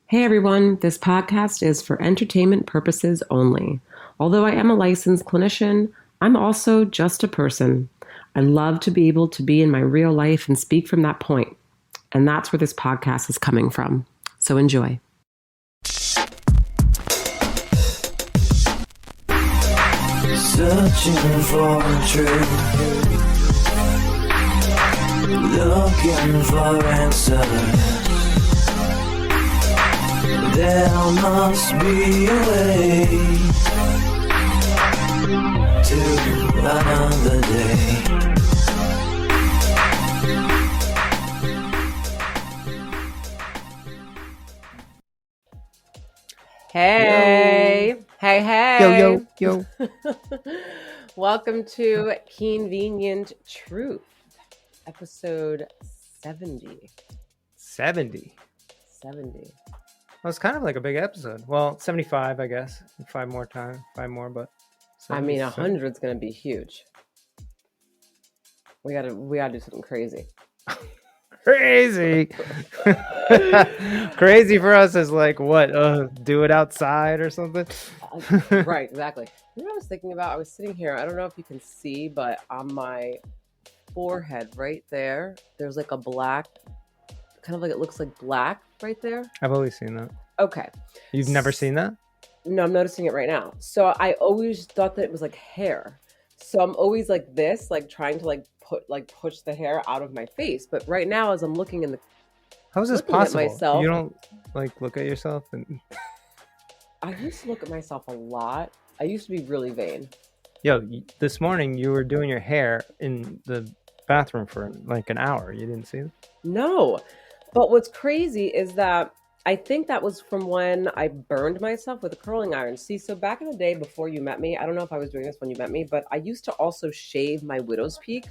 Hey everyone, this podcast is for entertainment purposes only. Although I am a licensed clinician, I'm also just a person. I love to be able to be in my real life and speak from that point. And that's where this podcast is coming from. So enjoy. Searching for truth, looking for answers. There must be a way to another day. Hey, hey, hey. Yo, yo, yo. Welcome to Convenient Truth, episode 70. 70. 70. Well, it's kind of like a big episode. Well, 75, I guess. Five more, but... I mean, 100 is going to be huge. We gotta do something crazy. Crazy! Crazy for us is like, what? Do it outside or something? Right, exactly. You know what I was thinking about? I was sitting here. I don't know if you can see, but on my forehead right there, there's like a black, kind of like it looks like black right there. I've always seen that. Okay. You've never seen that? No, I'm noticing it right now. So I always thought that it was like hair. So I'm always like this, like trying to push the hair out of my face. But right now, as I'm looking in the, How is this looking at possible? myself- You don't like look at yourself and I used to look at myself a lot. I used to be really vain. this morning you were doing your hair in the bathroom for like an hour. You didn't see it? No, but what's crazy is that I think that was from when I burned myself with a curling iron. See, so back in the day before you met me, I don't know if I was doing this when you met me, but I used to also shave my widow's peak.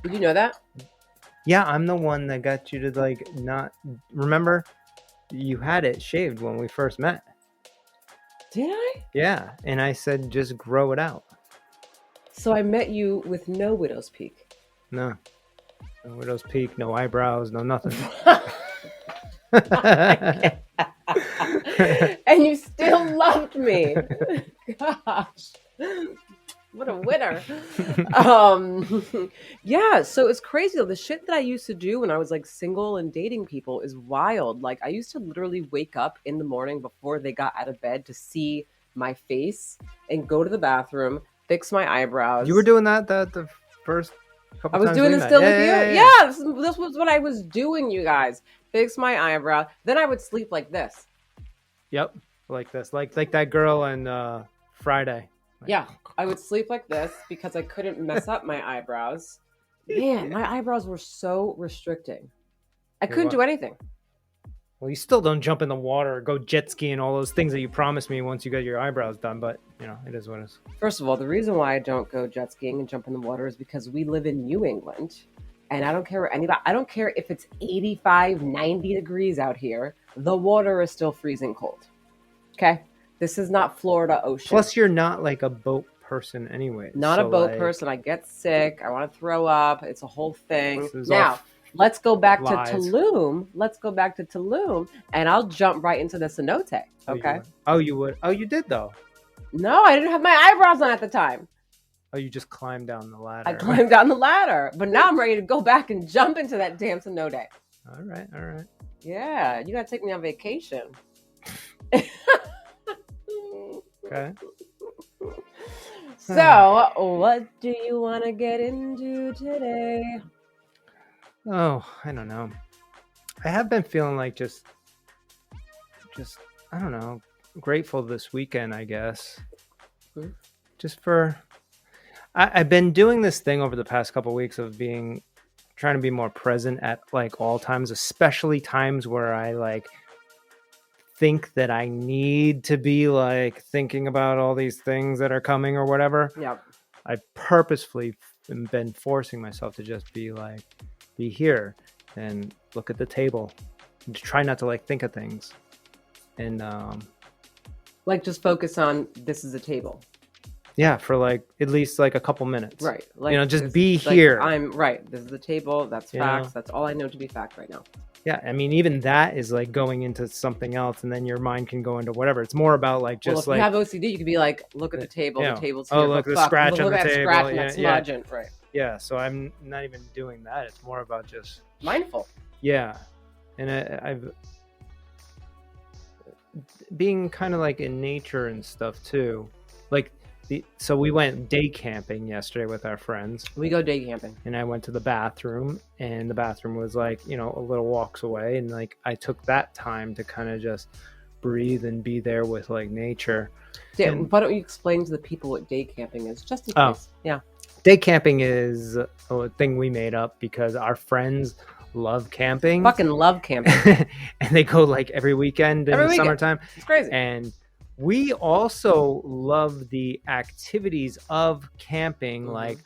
Did you know that? Yeah, I'm the one that got you to like not remember you had it shaved when we first met. Did I? Yeah, and I said just grow it out. So I met you with no widow's peak. No widow's peak, no eyebrows, no nothing. And you still loved me. Gosh. What a winner. Yeah, so it's crazy though. The shit that I used to do when I was like single and dating people is wild. Like I used to literally wake up in the morning before they got out of bed to see my face and go to the bathroom, fix my eyebrows. You were doing that the first couple I was times doing we this met. still with you. Yeah, Yeah. this was what I was doing, you guys. Fix my eyebrow. Then I would sleep like this. Yep, like this, like that girl in Friday. Yeah, I would sleep like this because I couldn't mess up my eyebrows. Man, my eyebrows were so restricting. I couldn't do anything. Well, you still don't jump in the water or go jet skiing, all those things that you promised me once you get your eyebrows done, but you know, it is what it is. First of all, the reason why I don't go jet skiing and jump in the water is because we live in New England. And I don't care what anybody, I don't care if it's 85, 90 degrees out here. The water is still freezing cold. Okay? This is not Florida ocean. Plus, you're not like a boat person anyway. Not a boat person. I get sick. I want to throw up. It's a whole thing. Now, let's go back lies. to Tulum. Let's go back to Tulum, and I'll jump right into the cenote. Okay? Oh, you would? Oh, you did though? No, I didn't have my eyebrows on at the time. Oh, you just climbed down the ladder. I climbed down the ladder, but now I'm ready to go back and jump into that damn cenote. All right. Yeah, you gotta take me on vacation. Okay. So, what do you want to get into today? Oh, I don't know. I have been feeling like just I don't know, grateful this weekend, I guess. Hmm? Just for I've been doing this thing over the past couple of weeks of trying to be more present at like all times, especially times where I like think that I need to be like thinking about all these things that are coming or whatever. Yeah. I purposefully been forcing myself to just be here and look at the table and try not to like think of things and Like just focus on this is a table. Yeah, for like at least like a couple minutes. Right. Like just this, be like, here. I'm right. This is the table. That's Yeah. facts. That's all I know to be fact right now. Yeah, I mean, even that is like going into something else, and then your mind can go into whatever. It's more about like Well, just if you like, have OCD, you could be like, look at the table. you The know, table's oh here, look, but the fuck, scratch on look the at that table. scratch and Yeah, that smudge, and right. yeah. So I'm not even doing that. It's more about just Mindful. yeah, and I've being kind of like in nature and stuff too, like. So we went day camping yesterday with our friends. We go day camping. And I went to the bathroom, and the bathroom was like, you know, a little walks away. And like, I took that time to kind of just breathe and be there with like nature. Why don't you explain to the people what day camping is, just in case? Yeah. Day camping is a thing we made up because our friends love camping. Fucking love camping. And they go like every weekend in the summertime. It's crazy. And we also love the activities of camping, like,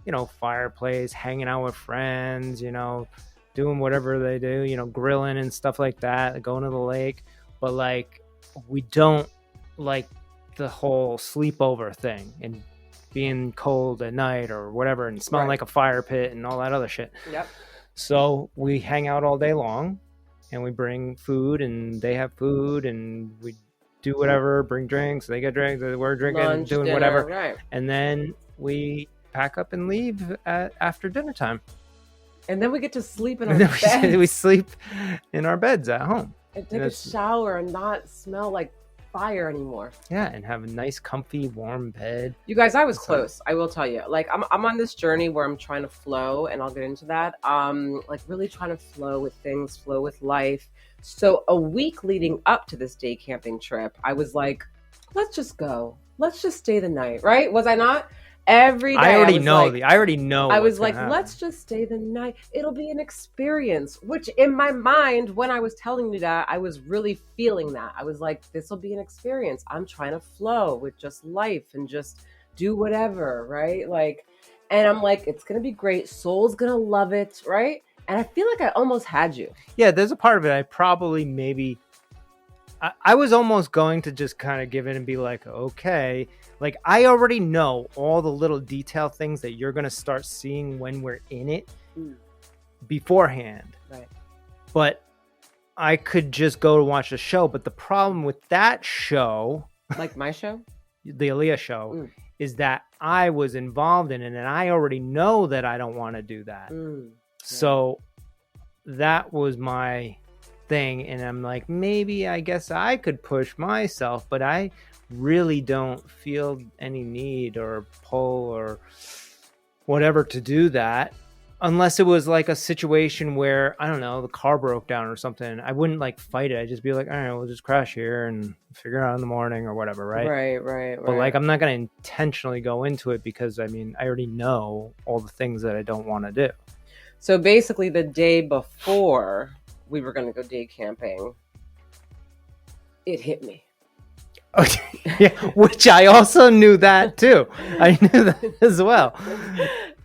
you know, fireplace, hanging out with friends, you know, doing whatever they do, you know, grilling and stuff like that, going to the lake. But like, we don't like the whole sleepover thing and being cold at night or whatever and smelling like a fire pit and all that other shit. Yep. So we hang out all day long, and we bring food, and they have food, and we do whatever, bring drinks, they get drinks, we're drinking, Lunch, doing dinner, whatever. right. And then we pack up and leave after dinner time. And then we get to sleep in our beds. We sleep in our beds at home. And take a shower and not smell like fire anymore. Yeah, and have a nice, comfy, warm bed. You guys, I was close. I will tell you. Like, I'm on this journey where I'm trying to flow, and I'll get into that. Like really trying to flow with things, flow with life. So a week leading up to this day camping trip, I was like, let's just go. Let's just stay the night, right? Was I not? Every day. I already know. I was like, let's just stay the night. It'll be an experience, which in my mind, when I was telling you that, I was really feeling that. I was like, this will be an experience. I'm trying to flow with just life and just do whatever, right? Like, and I'm like, it's going to be great. Soul's going to love it, right? And I feel like I almost had you. Yeah, there's a part of it. I probably maybe... I was almost going to just kind of give it and be like, okay, like I already know all the little detail things that you're going to start seeing when we're in it beforehand. Right. But I could just go to watch the show. But the problem with that show, like my show, the Aaliyah show, is that I was involved in it, and I already know that I don't want to do that. So that was my thing, and I'm like, maybe I guess I could push myself, but I really don't feel any need or pull or whatever to do that, unless it was like a situation where, I don't know, the car broke down or something. I wouldn't like fight it. I'd just be like, all right, we'll just crash here and figure it out in the morning or whatever, right? Right. But like, I'm not going to intentionally go into it because, I mean, I already know all the things that I don't want to do. So basically the day before we were going to go day camping, it hit me. Okay. Yeah, which I also knew that too. I knew that as well.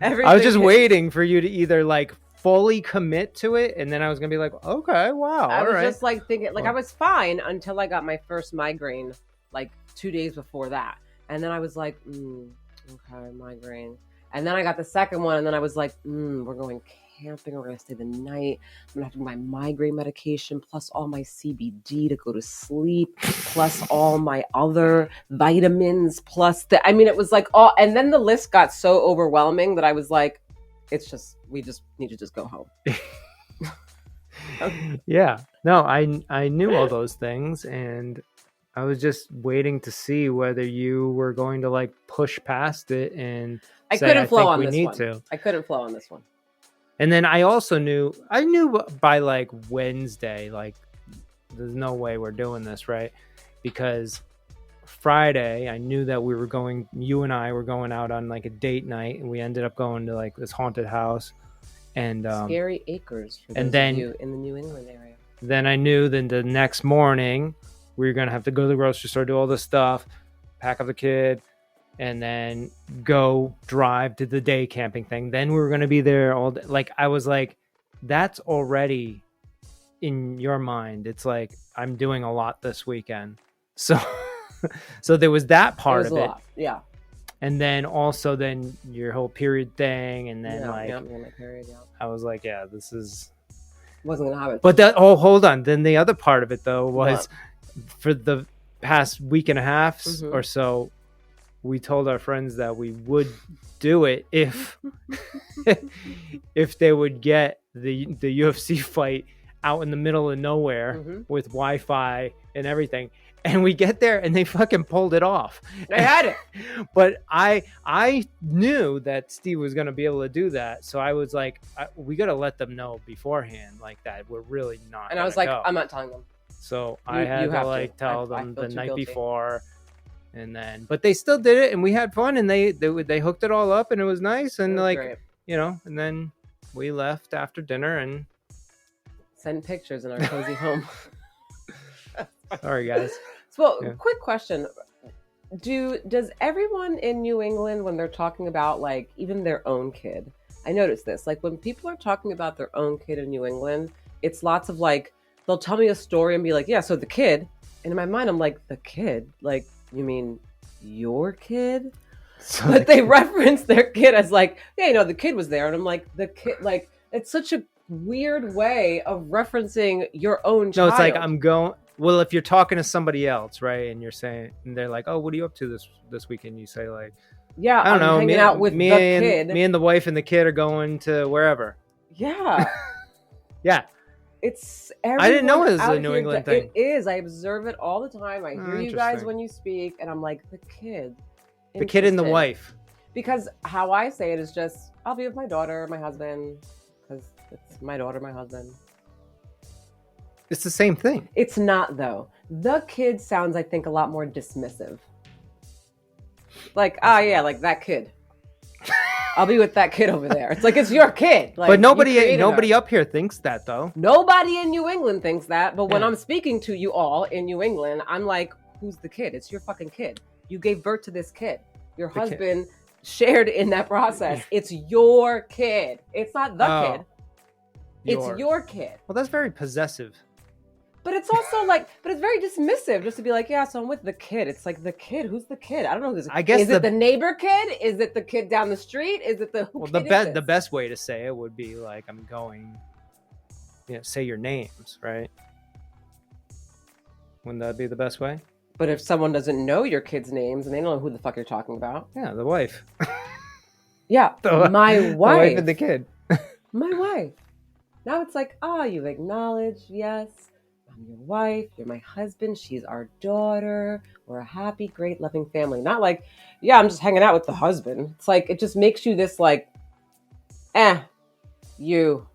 I was just waiting for you to either like fully commit to it, and then I was gonna be like, okay, wow. I was just like thinking, like I was fine until I got my first migraine, like 2 days before that, and then I was like, okay, migraine, and then I got the second one, and then I was like, we're going camping, we're gonna stay the night, I'm gonna have to do my migraine medication plus all my CBD to go to sleep plus all my other vitamins plus it was like all, and then the list got so overwhelming that I was like, we just need to just go home. Yeah, no, I knew all those things, and I was just waiting to see whether you were going to like push past it and I couldn't flow on this one. I couldn't flow on this one. And then I also knew by like Wednesday, like there's no way we're doing this, right? Because Friday, I knew that you and I were going out on like a date night, and we ended up going to like this haunted house and Scary Acres for those of you in the New England area. Then I knew that the next morning we were going to have to go to the grocery store, do all this stuff, pack up the kid, and then go drive to the day camping thing. Then we were going to be there all day. Like, I was like, that's already in your mind. It's like, I'm doing a lot this weekend. So, so there was that part of it. Yeah. And then also then your whole period thing. And then my period, yeah. I was like, yeah, this is, Wasn't gonna happen. But hold on. Then the other part of it though was for the past week and a half or so, we told our friends that we would do it if if they would get the UFC fight out in the middle of nowhere with Wi-Fi and everything. And we get there and they fucking pulled it off. They had it. But I knew that Steve was going to be able to do that. So I was like, we got to let them know beforehand like that. We're really not. And I was like, I'm not telling them. So I had to like tell them the night before. And then, but they still did it and we had fun and they hooked it all up and it was nice. And like, great. You know, and then we left after dinner and sent pictures in our cozy home. Sorry, guys. So, quick question. Does everyone in New England, when they're talking about like even their own kid, I noticed this, like when people are talking about their own kid in New England, it's lots of like, they'll tell me a story and be like, yeah, so the kid. And in my mind, I'm like, the kid? Like, you mean your kid? So but they reference their kid as like, yeah, you know, the kid was there. And I'm like, the kid, like, it's such a weird way of referencing your own child. No, it's like, I'm going... Well, if you're talking to somebody else, right, and you're saying, and they're like, "Oh, what are you up to this weekend?" You say like, "Yeah, I don't know, hanging out with the kid. Me and the wife and the kid are going to wherever." Yeah, yeah. It's. I didn't know it was a New England thing. It is. I observe it all the time. I hear you guys when you speak, and I'm like, the kid. The kid and the wife. Because how I say it is just, I'll be with my daughter, my husband, because it's my daughter, my husband. It's the same thing. It's not, though. The kid sounds, I think, a lot more dismissive. Like, yeah, like that kid. I'll be with that kid over there. It's like, it's your kid. Like, but nobody up here thinks that, though. Nobody in New England thinks that. But when I'm speaking to you all in New England, I'm like, who's the kid? It's your fucking kid. You gave birth to this kid. Your husband shared in that process. It's your kid. It's not the kid. It's your kid. Well, that's very possessive. But it's also like, but it's very dismissive just to be like, yeah, so I'm with the kid. It's like the kid. Who's the kid? I don't know who's. I guess it the neighbor kid? Is it the kid down the street? Is it the? The best way to say it would be like, I'm going. You know, say your names, right? Wouldn't that be the best way? But if someone doesn't know your kids' names and they don't know who the fuck you're talking about, yeah, the wife. Yeah, my wife. The wife and the kid. My wife. Now it's like, you acknowledge, yes. I'm your wife, you're my husband, she's our daughter, we're a happy, great, loving family. Not like, yeah, I'm just hanging out with the husband. It's like, it just makes you this like, you.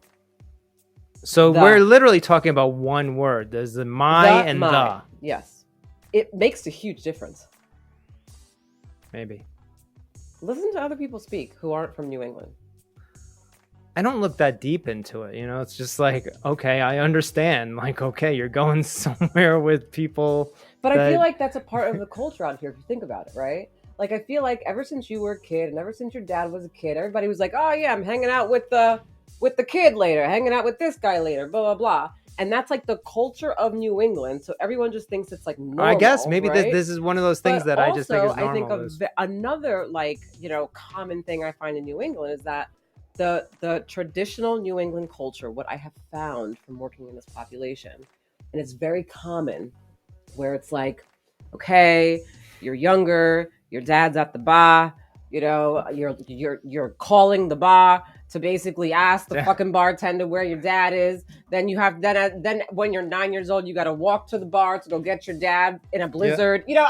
So we're literally talking about one word. There's the and the. Yes. It makes a huge difference. Maybe. Listen to other people speak who aren't from New England. I don't look that deep into it, you know. It's just like, okay, I understand. Like, okay, you're going somewhere with people. But I feel like that's a part of the culture out here if you think about it, right? Like, I feel like ever since you were a kid and ever since your dad was a kid, everybody was like, oh yeah, I'm hanging out with the kid later, hanging out with this guy later, blah blah blah. And that's like the culture of New England. So everyone just thinks it's like normal. I guess maybe right? this is one of those things that I just think is normal. I think another like, you know, common thing I find in New England is that the traditional New England culture, what I have found from working in this population, and it's very common, where it's like, okay, you're younger, your dad's at the bar, you know, you're calling the bar to basically ask the fucking bartender where your dad is. Then you have then when you're 9 years old, you got to walk to the bar to go get your dad in a blizzard. You know,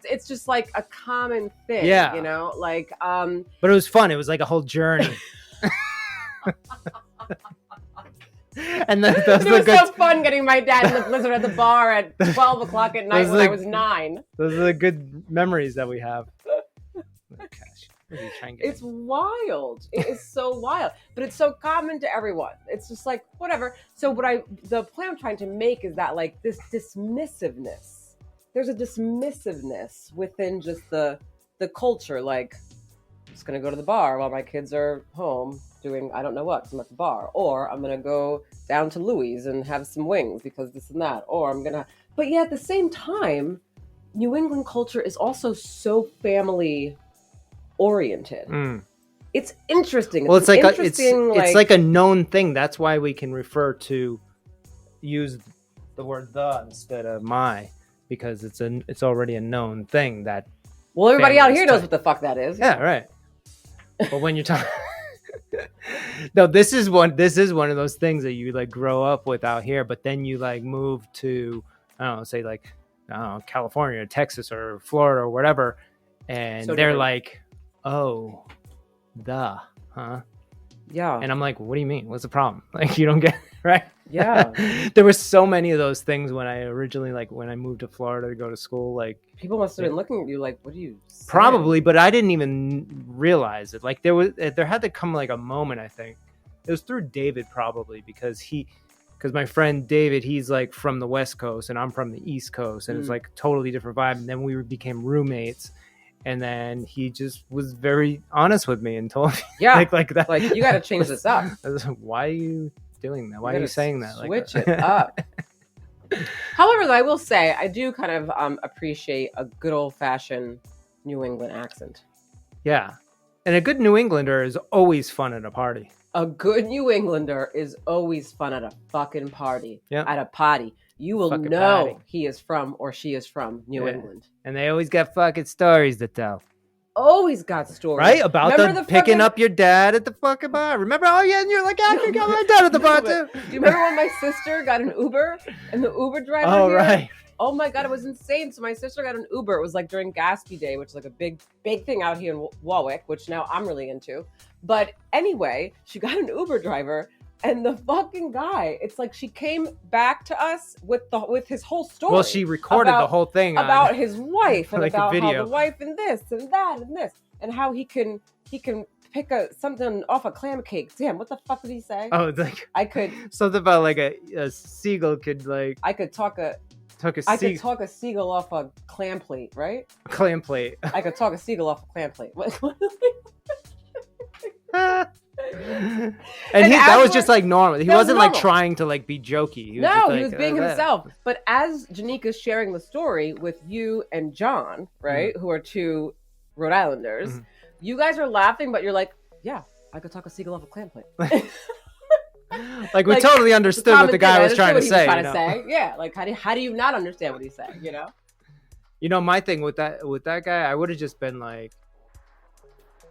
it's just like a common thing. Yeah, you know, like. But it was fun. It was like a whole journey. And it was so fun getting my dad in the blizzard at the bar at 12 o'clock at night when I was 9. Those are the good memories that we have. It's wild. It is so wild, but it's so common to everyone. It's just like whatever. So the point I'm trying to make is that like this dismissiveness. There's a dismissiveness within just the culture. Like, I'm just gonna go to the bar while my kids are home doing I don't know what. 'Cause I'm at the bar, or I'm gonna go down to Louis and have some wings because this and that, or I'm gonna. But yeah, at the same time, New England culture is also so family oriented. It's interesting. Well, it's like interesting, it's like a known thing. That's why we can use the word the instead of my, because it's already a known thing that. Well, everybody out families here knows type. what the fuck that is. Yeah, right. But when you're talking, no, this is one of those things that you like grow up with out here, but then you like move to, I don't know, say like, I don't know, California or Texas or Florida or whatever, and So they're different. like, oh, huh? Yeah. And I'm like, what do you mean? What's the problem? Like, you don't get right? Yeah. There were so many of those things when I originally, like, when I moved to Florida to go to school, like, People must have been looking at you like, what are you saying? probably, but I didn't even realize it. Like, there had to come like a moment. I think it was through David, probably because my friend David, he's like from the West Coast and I'm from the East Coast, and it's like a totally different vibe. And then we became roommates, and then he just was very honest with me and told me, Yeah, like that, like, you got to change this up. I was like, why are you doing that? Why are you saying that? Switch like it up. However, though, I will say I do kind of appreciate a good old-fashioned New England accent. Yeah, and a good New Englander is always fun at a party. A good New Englander is always fun at a fucking party. Yeah. At a party. You will Fucking know party. he is from or she is from New England. And they always got fucking stories to tell. Always got stories. Right? About Remember the picking fucking- up your dad at the fucking bar. Remember? Oh, yeah, and you're like, I can get my dad at the bar, too. Do you remember when my sister got an Uber and the Uber driver Oh, here? right. Oh my God, it was insane. So my sister got an Uber. It was like during Gatsby Day, which is like a big thing out here in Warwick, which now I'm really into. But anyway, she got an Uber driver, and the fucking guy, it's like she came back to us with his whole story. Well, she recorded the whole thing about his wife and like a about how video. the wife and this and that and this and how he can pick something off a clam cake. Damn, what the fuck did he say? Oh, it's like I could something about like a seagull could like I could talk a seagull off a clam plate, right? clam plate. I could talk a seagull off a clam plate. And And that was as just we're- like normal. He that was wasn't like normal. trying to like be jokey. He was just, No, like, he was being that. himself. But as Janika's sharing the story with you and John, right, who are two Rhode Islanders, you guys are laughing, but you're like, yeah, I could talk a seagull off a clam plate. Like we Like, totally understood what the guy was trying to say. Yeah, like how do you not understand what he's saying? You know. You know, my thing with that guy, I would have just been like,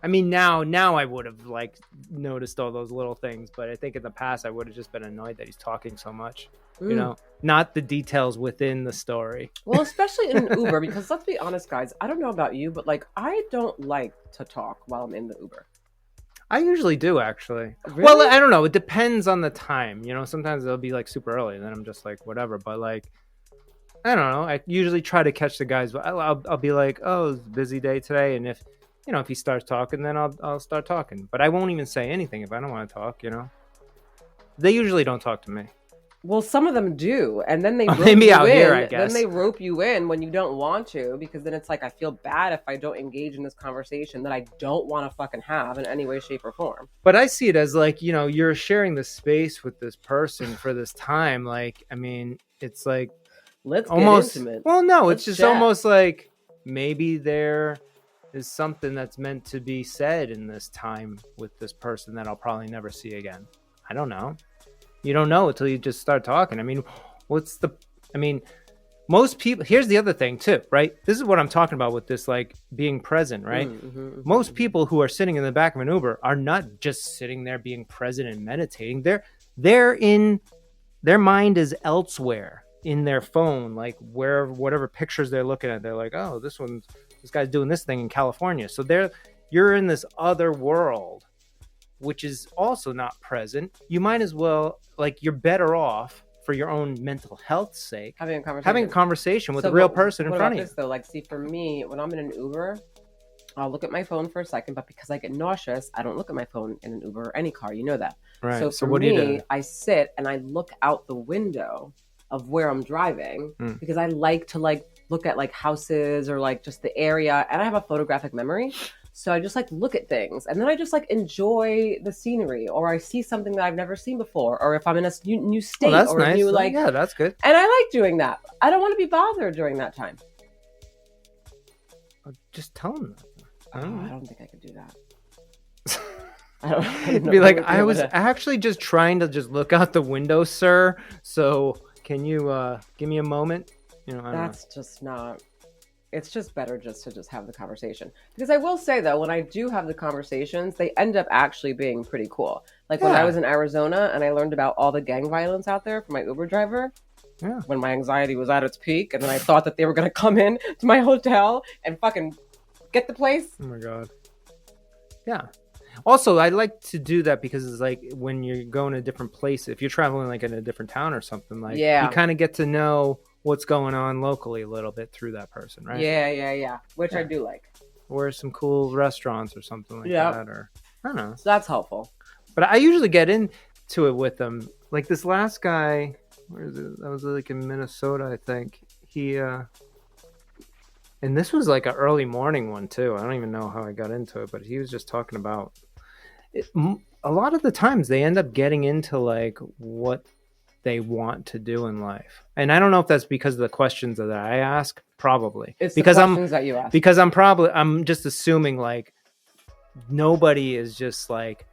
I mean, now I would have like noticed all those little things, but I think in the past I would have just been annoyed that he's talking so much. You know, not the details within the story. Well, especially in an Uber, because let's be honest, guys, I don't know about you, but like I don't like to talk while I'm in the Uber. I usually do, actually. Really? Well, I don't know. It depends on the time. You know, sometimes it'll be like super early, and then I'm just like, whatever. But like, I don't know. I usually try to catch the guys. I'll be like, oh, it's a busy day today, and if he starts talking, then I'll start talking. But I won't even say anything if I don't want to talk. You know, they usually don't talk to me. Well, some of them do, and then they rope maybe you out in. here, I guess. Then they rope you in when you don't want to, because then it's like I feel bad if I don't engage in this conversation that I don't want to fucking have in any way, shape, or form. But I see it as like, you're sharing the space with this person for this time. Like, I mean, it's like Let's almost get intimate. Well, no, Let's it's just chat. almost like maybe there is something that's meant to be said in this time with this person that I'll probably never see again. I don't know. You don't know until you just start talking. I mean, most people, here's the other thing too, right? This is what I'm talking about with this, like being present, right? Most people who are sitting in the back of an Uber are not just sitting there being present and meditating. Their mind is elsewhere in their phone, like whatever pictures they're looking at. They're like, oh, this guy's doing this thing in California. So you're in this other world, which is also not present. You might as well, like, you're better off for your own mental health's sake having a conversation with a real person in front of you. Though, like, see, for me, when I'm in an Uber, I'll look at my phone for a second, but because I get nauseous, I don't look at my phone in an Uber or any car. You know that. Right. So for what do you me, do? I sit and I look out the window of where I'm driving because I like to look at like houses or like just the area, and I have a photographic memory. So I just like look at things, and then I just like enjoy the scenery, or I see something that I've never seen before, or if I'm in a new state, That's or nice. a new like, yeah, that's good. and I like doing that. I don't want to be bothered during that time. Just tell them. I don't think I could do that. I don't know Be like, what I was to- actually just trying to just look out the window, sir. So can you give me a moment? You know, I don't know. That's just not. It's just better just to just have the conversation. Because I will say though, when I do have the conversations, they end up actually being pretty cool. Like when I Yeah. was in Arizona and I learned about all the gang violence out there from my Uber driver. Yeah. When my anxiety was at its peak, and then I thought that they were gonna come in to my hotel and fucking get the place. Oh my god. Yeah. Also, I like to do that because it's like when you're going to a different place, if you're traveling like in a different town or something, like Yeah. you kind of get to know what's going on locally a little bit through that person, right? Yeah. Which I Yeah. do like. Or some cool restaurants or something like Yeah. that, or I don't know. So that's helpful. But I usually get into it with them. Like this last guy, where is it? That was like in Minnesota, I think. He and this was like an early morning one too. I don't even know how I got into it, but he was just talking about it. A lot of the times they end up getting into like what they want to do in life, and I don't know if that's because of the questions that I ask. Probably It's because the questions that you ask. because I'm just assuming like nobody is just like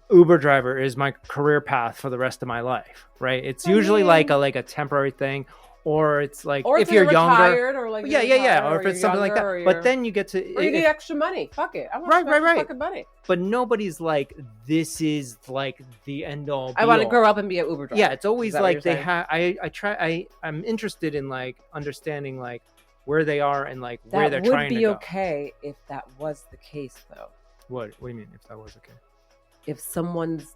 Uber driver is my career path for the rest of my life, right? It's usually like a temporary thing, or it's like or if you're younger, retired, or like yeah, or if it's something like that. But then you get to or you need extra money. Fuck it, I want Right. fucking money. But nobody's like this is like the end all. I want to be-all. grow up and be an Uber driver. Yeah, it's always Is that what like you're they saying? have. I'm interested in like understanding like where they are and like That where they're would trying be to go. okay if that was the case, though. What do you mean if that was okay? If someone's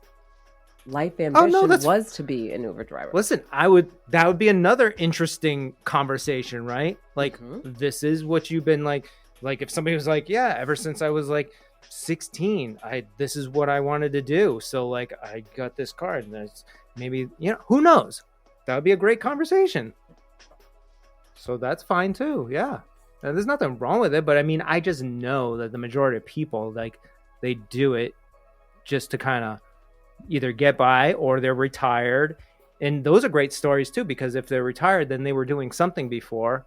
life ambition that's- was to be an Uber driver. Listen, that would be another interesting conversation, right? Like this is what you've been like if somebody was like, yeah, ever since I was like 16, this is what I wanted to do. So like I got this card and there's maybe, who knows? That would be a great conversation. So that's fine too. Yeah. And there's nothing wrong with it, but I mean, I just know that the majority of people like they do it just to kind of either get by or they're retired. And those are great stories too, because if they're retired, then they were doing something before,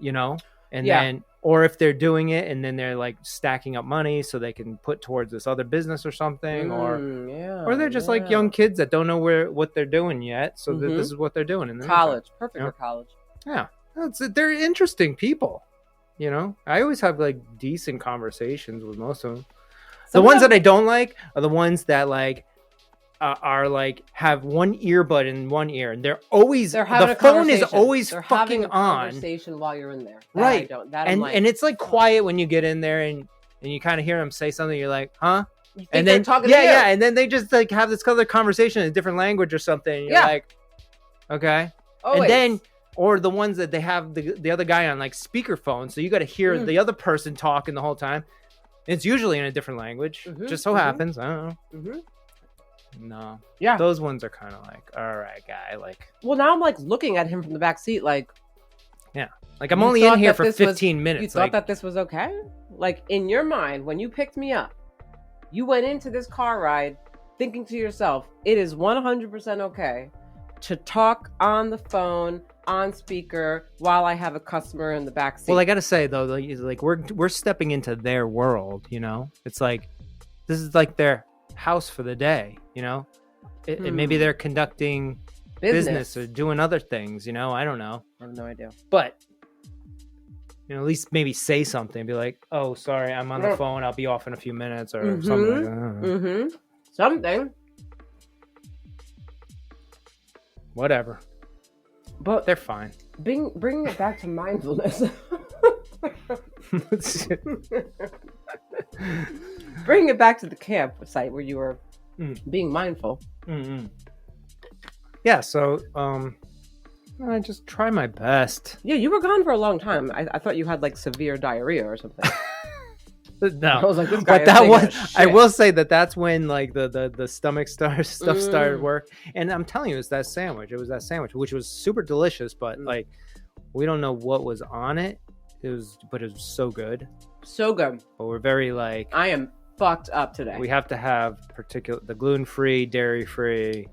and then, or if they're doing it and then they're like stacking up money so they can put towards this other business or something, or they're just like young kids that don't know what they're doing yet. So this is what they're doing in the college, meantime, perfect for college. Yeah. They're interesting people, I always have like decent conversations with most of them. The ones that I don't like are the ones that like are like have one earbud in one ear and they're the phone is always they're fucking having a on, conversation while you're in there. right? And it's like quiet when you get in there and you kind of hear them say something. You're like, huh? And then talking to you. and then they just like have this other conversation in a different language or something. And you're like, okay. Always. And then or the ones that they have the other guy on like speakerphone, so you got to hear the other person talking the whole time. It's usually in a different language. Just so happens. I don't know. No. Yeah. Those ones are kind of like, all right, guy. Like, well, now I'm like looking at him from the back seat, like, yeah, like I'm only in here for 15 minutes. You thought that this was okay? Like in your mind, when you picked me up, you went into this car ride thinking to yourself, it is 100% okay to talk on the phone, on speaker, while I have a customer in the back seat. Well, I gotta say though, like we're stepping into their world. It's like this is like their house for the day. And maybe they're conducting business or doing other things. I don't know. I have no idea. But at least maybe say something. Be like, "Oh, sorry, I'm on the phone. I'll be off in a few minutes," or something like that. Something. Whatever. But they're fine. Bring it back to mindfulness. Bring it back to the campsite where you were being mindful. Mm-hmm. Yeah, so I just try my best. Yeah, you were gone for a long time. I thought you had like severe diarrhea or something. No, I was like, this guy but that was. I will say that's when like the stomach stuff started work. And I'm telling you, it's that sandwich. It was that sandwich, which was super delicious. But like, we don't know what was on it. It was so good. So good. But we're very like. I am fucked up today. We have to have the gluten-free, dairy-free.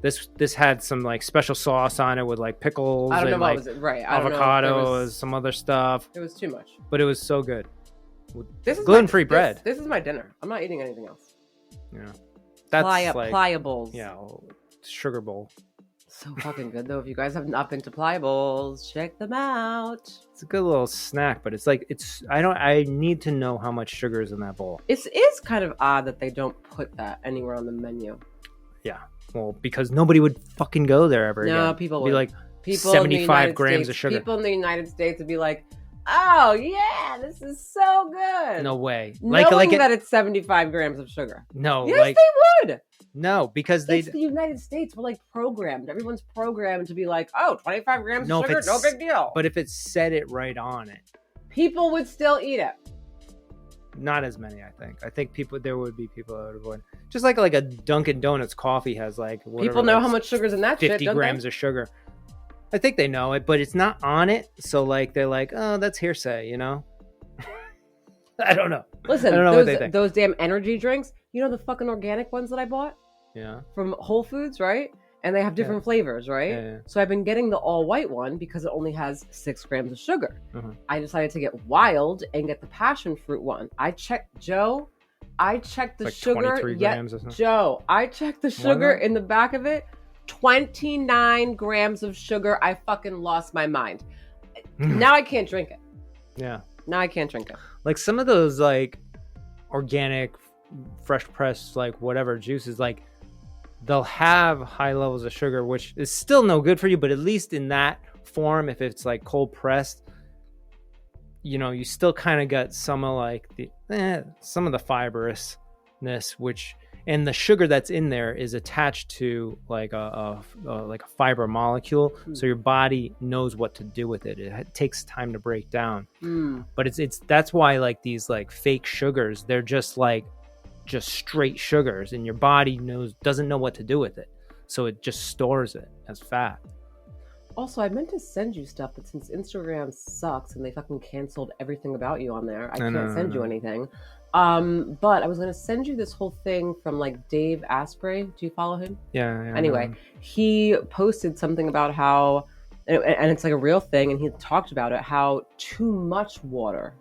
This had some like special sauce on it with like pickles. I don't know and, what like, was it. Right. Avocados, some other stuff. It was too much. But it was so good. This is gluten-free bread. This is my dinner. I'm not eating anything else. Yeah, that's like Pliables. yeah, sugar bowl. So fucking good though. If you guys have not been to Pliables, check them out. It's a good little snack, but I need to know how much sugar is in that bowl. It is kind of odd that they don't put that anywhere on the menu. Yeah, well, because nobody would fucking go there ever again. No, people would. Be like people 75 grams of sugar. People in the United States would be like, "Oh yeah, this is so good." No way. Knowing that it's 75 grams of sugar. No, yes, they would. No, because it's the United States. We're like programmed. Everyone's programmed to be like, "Oh, 25 grams of sugar, no big deal." But if it said it right on it, people would still eat it. Not as many, I think. I think there would be people that would avoid. Just like a Dunkin' Donuts coffee has like whatever, people know how much sugar's in that 50 grams of sugar. I think they know it, but it's not on it. So like they're like, oh, that's hearsay, you know? I don't know. Listen, I don't know what they think. Those damn energy drinks, you know the fucking organic ones that I bought? Yeah. From Whole Foods, right? And they have different flavors, right? Yeah. So I've been getting the all white one because it only has 6 grams of sugar. I decided to get wild and get the passion fruit one. I checked the like sugar. 23 grams or something. Joe, I checked the sugar in the back of it. 29 grams of sugar. I fucking lost my mind. Now I can't drink it. Yeah. Now I can't drink it. Like some of those like organic, fresh pressed, like whatever juices, like they'll have high levels of sugar, which is still no good for you, but at least in that form, if it's like cold pressed, you know, you still kind of got some of like some of the fibrousness, which, and the sugar that's in there is attached to like a fiber molecule, so your body knows what to do with it. It takes time to break down, but it's that's why like these like fake sugars, they're just straight sugars, and your body doesn't know what to do with it, so it just stores it as fat. Also, I meant to send you stuff, but since Instagram sucks and they fucking canceled everything about you on there, I can't send you anything. But I was going to send you this whole thing from like Dave Asprey. Do you follow him? Yeah. Anyway, he posted something about how, and it's like a real thing, and he talked about it, how too much water.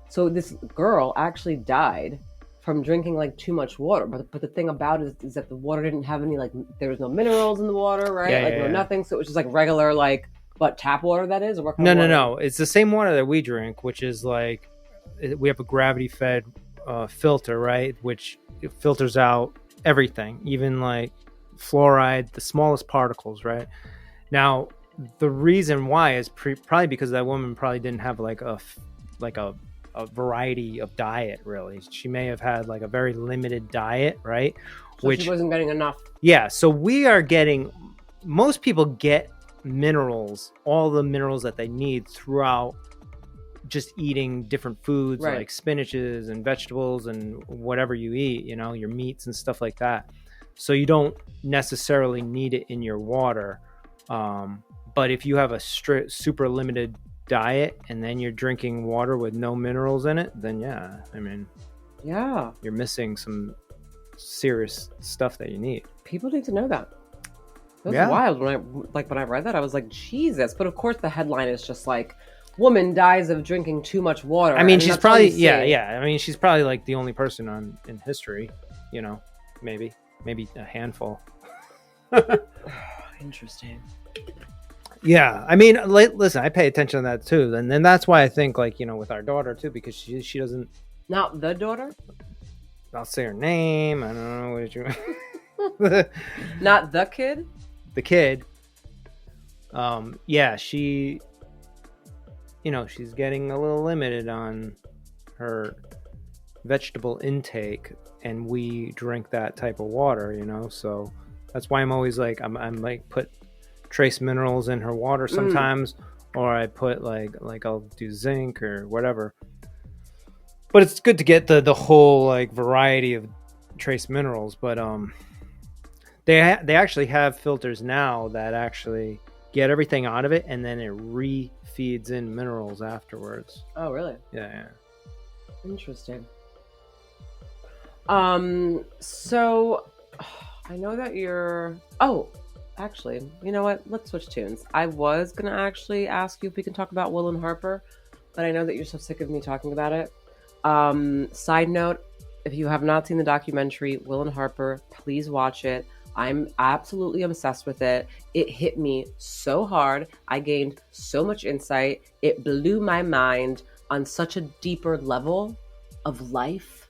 So this girl actually died from drinking like too much water, but the thing about it is that the water didn't have any, like, there was no minerals in the water, right? Nothing, so it was just like regular, like, tap water, that is? Or what kind of water? No, it's the same water that we drink, which is like, we have a gravity fed filter, right, which it filters out everything, even like fluoride, the smallest particles, right? Now the reason why is probably because that woman probably didn't have like a variety of diet, really. She may have had like a very limited diet, right? So which she wasn't getting enough. Yeah, so most people get minerals, all the minerals that they need throughout just eating different foods, right, like spinaches and vegetables and whatever you eat, you know, your meats and stuff like that. So you don't necessarily need it in your water. But if you have a super limited diet and then you're drinking water with no minerals in it, then yeah, I mean, yeah, you're missing some serious stuff that you need. People need to know that. It was wild when I read that. I was like, Jesus. But of course the headline is just like, woman dies of drinking too much water. I mean, she's probably I mean, she's probably like the only person in history, you know, maybe a handful. Interesting. Yeah, I mean, listen, I pay attention to that too, and then that's why I think, like, you know, with our daughter too, because she doesn't. Not the daughter. I'll say her name. I don't know what you. Not the kid. The kid. Yeah, she. You know, she's getting a little limited on her vegetable intake, and we drink that type of water, you know, so that's why I'm always like, I'm like put trace minerals in her water sometimes, or I put like I'll do zinc or whatever. But it's good to get the whole like variety of trace minerals. But they actually have filters now that actually get everything out of it, and then it feeds in minerals afterwards. Oh, really? Yeah. Interesting. So I know that actually, you know what? Let's switch tunes. I was gonna actually ask you if we can talk about Will and Harper, but I know that you're so sick of me talking about it. Side note, if you have not seen the documentary Will and Harper, please watch it. I'm absolutely obsessed with it. It hit me so hard. I gained so much insight. It blew my mind on such a deeper level of life.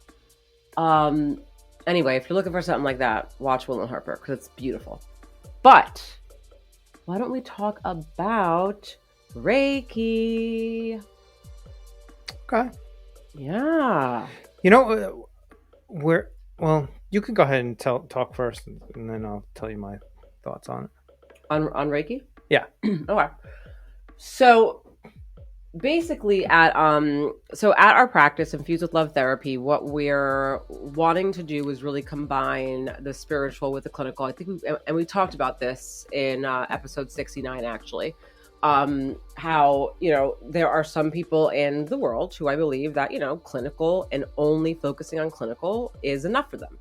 Anyway, if you're looking for something like that, watch Will and Harper because it's beautiful. But why don't we talk about Reiki? Okay. Yeah. You know, well, you can go ahead and talk first, and then I'll tell you my thoughts on it. On Reiki? Yeah. Okay. So basically at our practice, Infused with Love Therapy, what we're wanting to do is really combine the spiritual with the clinical. I think we talked about this in episode 69 actually. How, there are some people in the world who I believe that, clinical and only focusing on clinical is enough for them.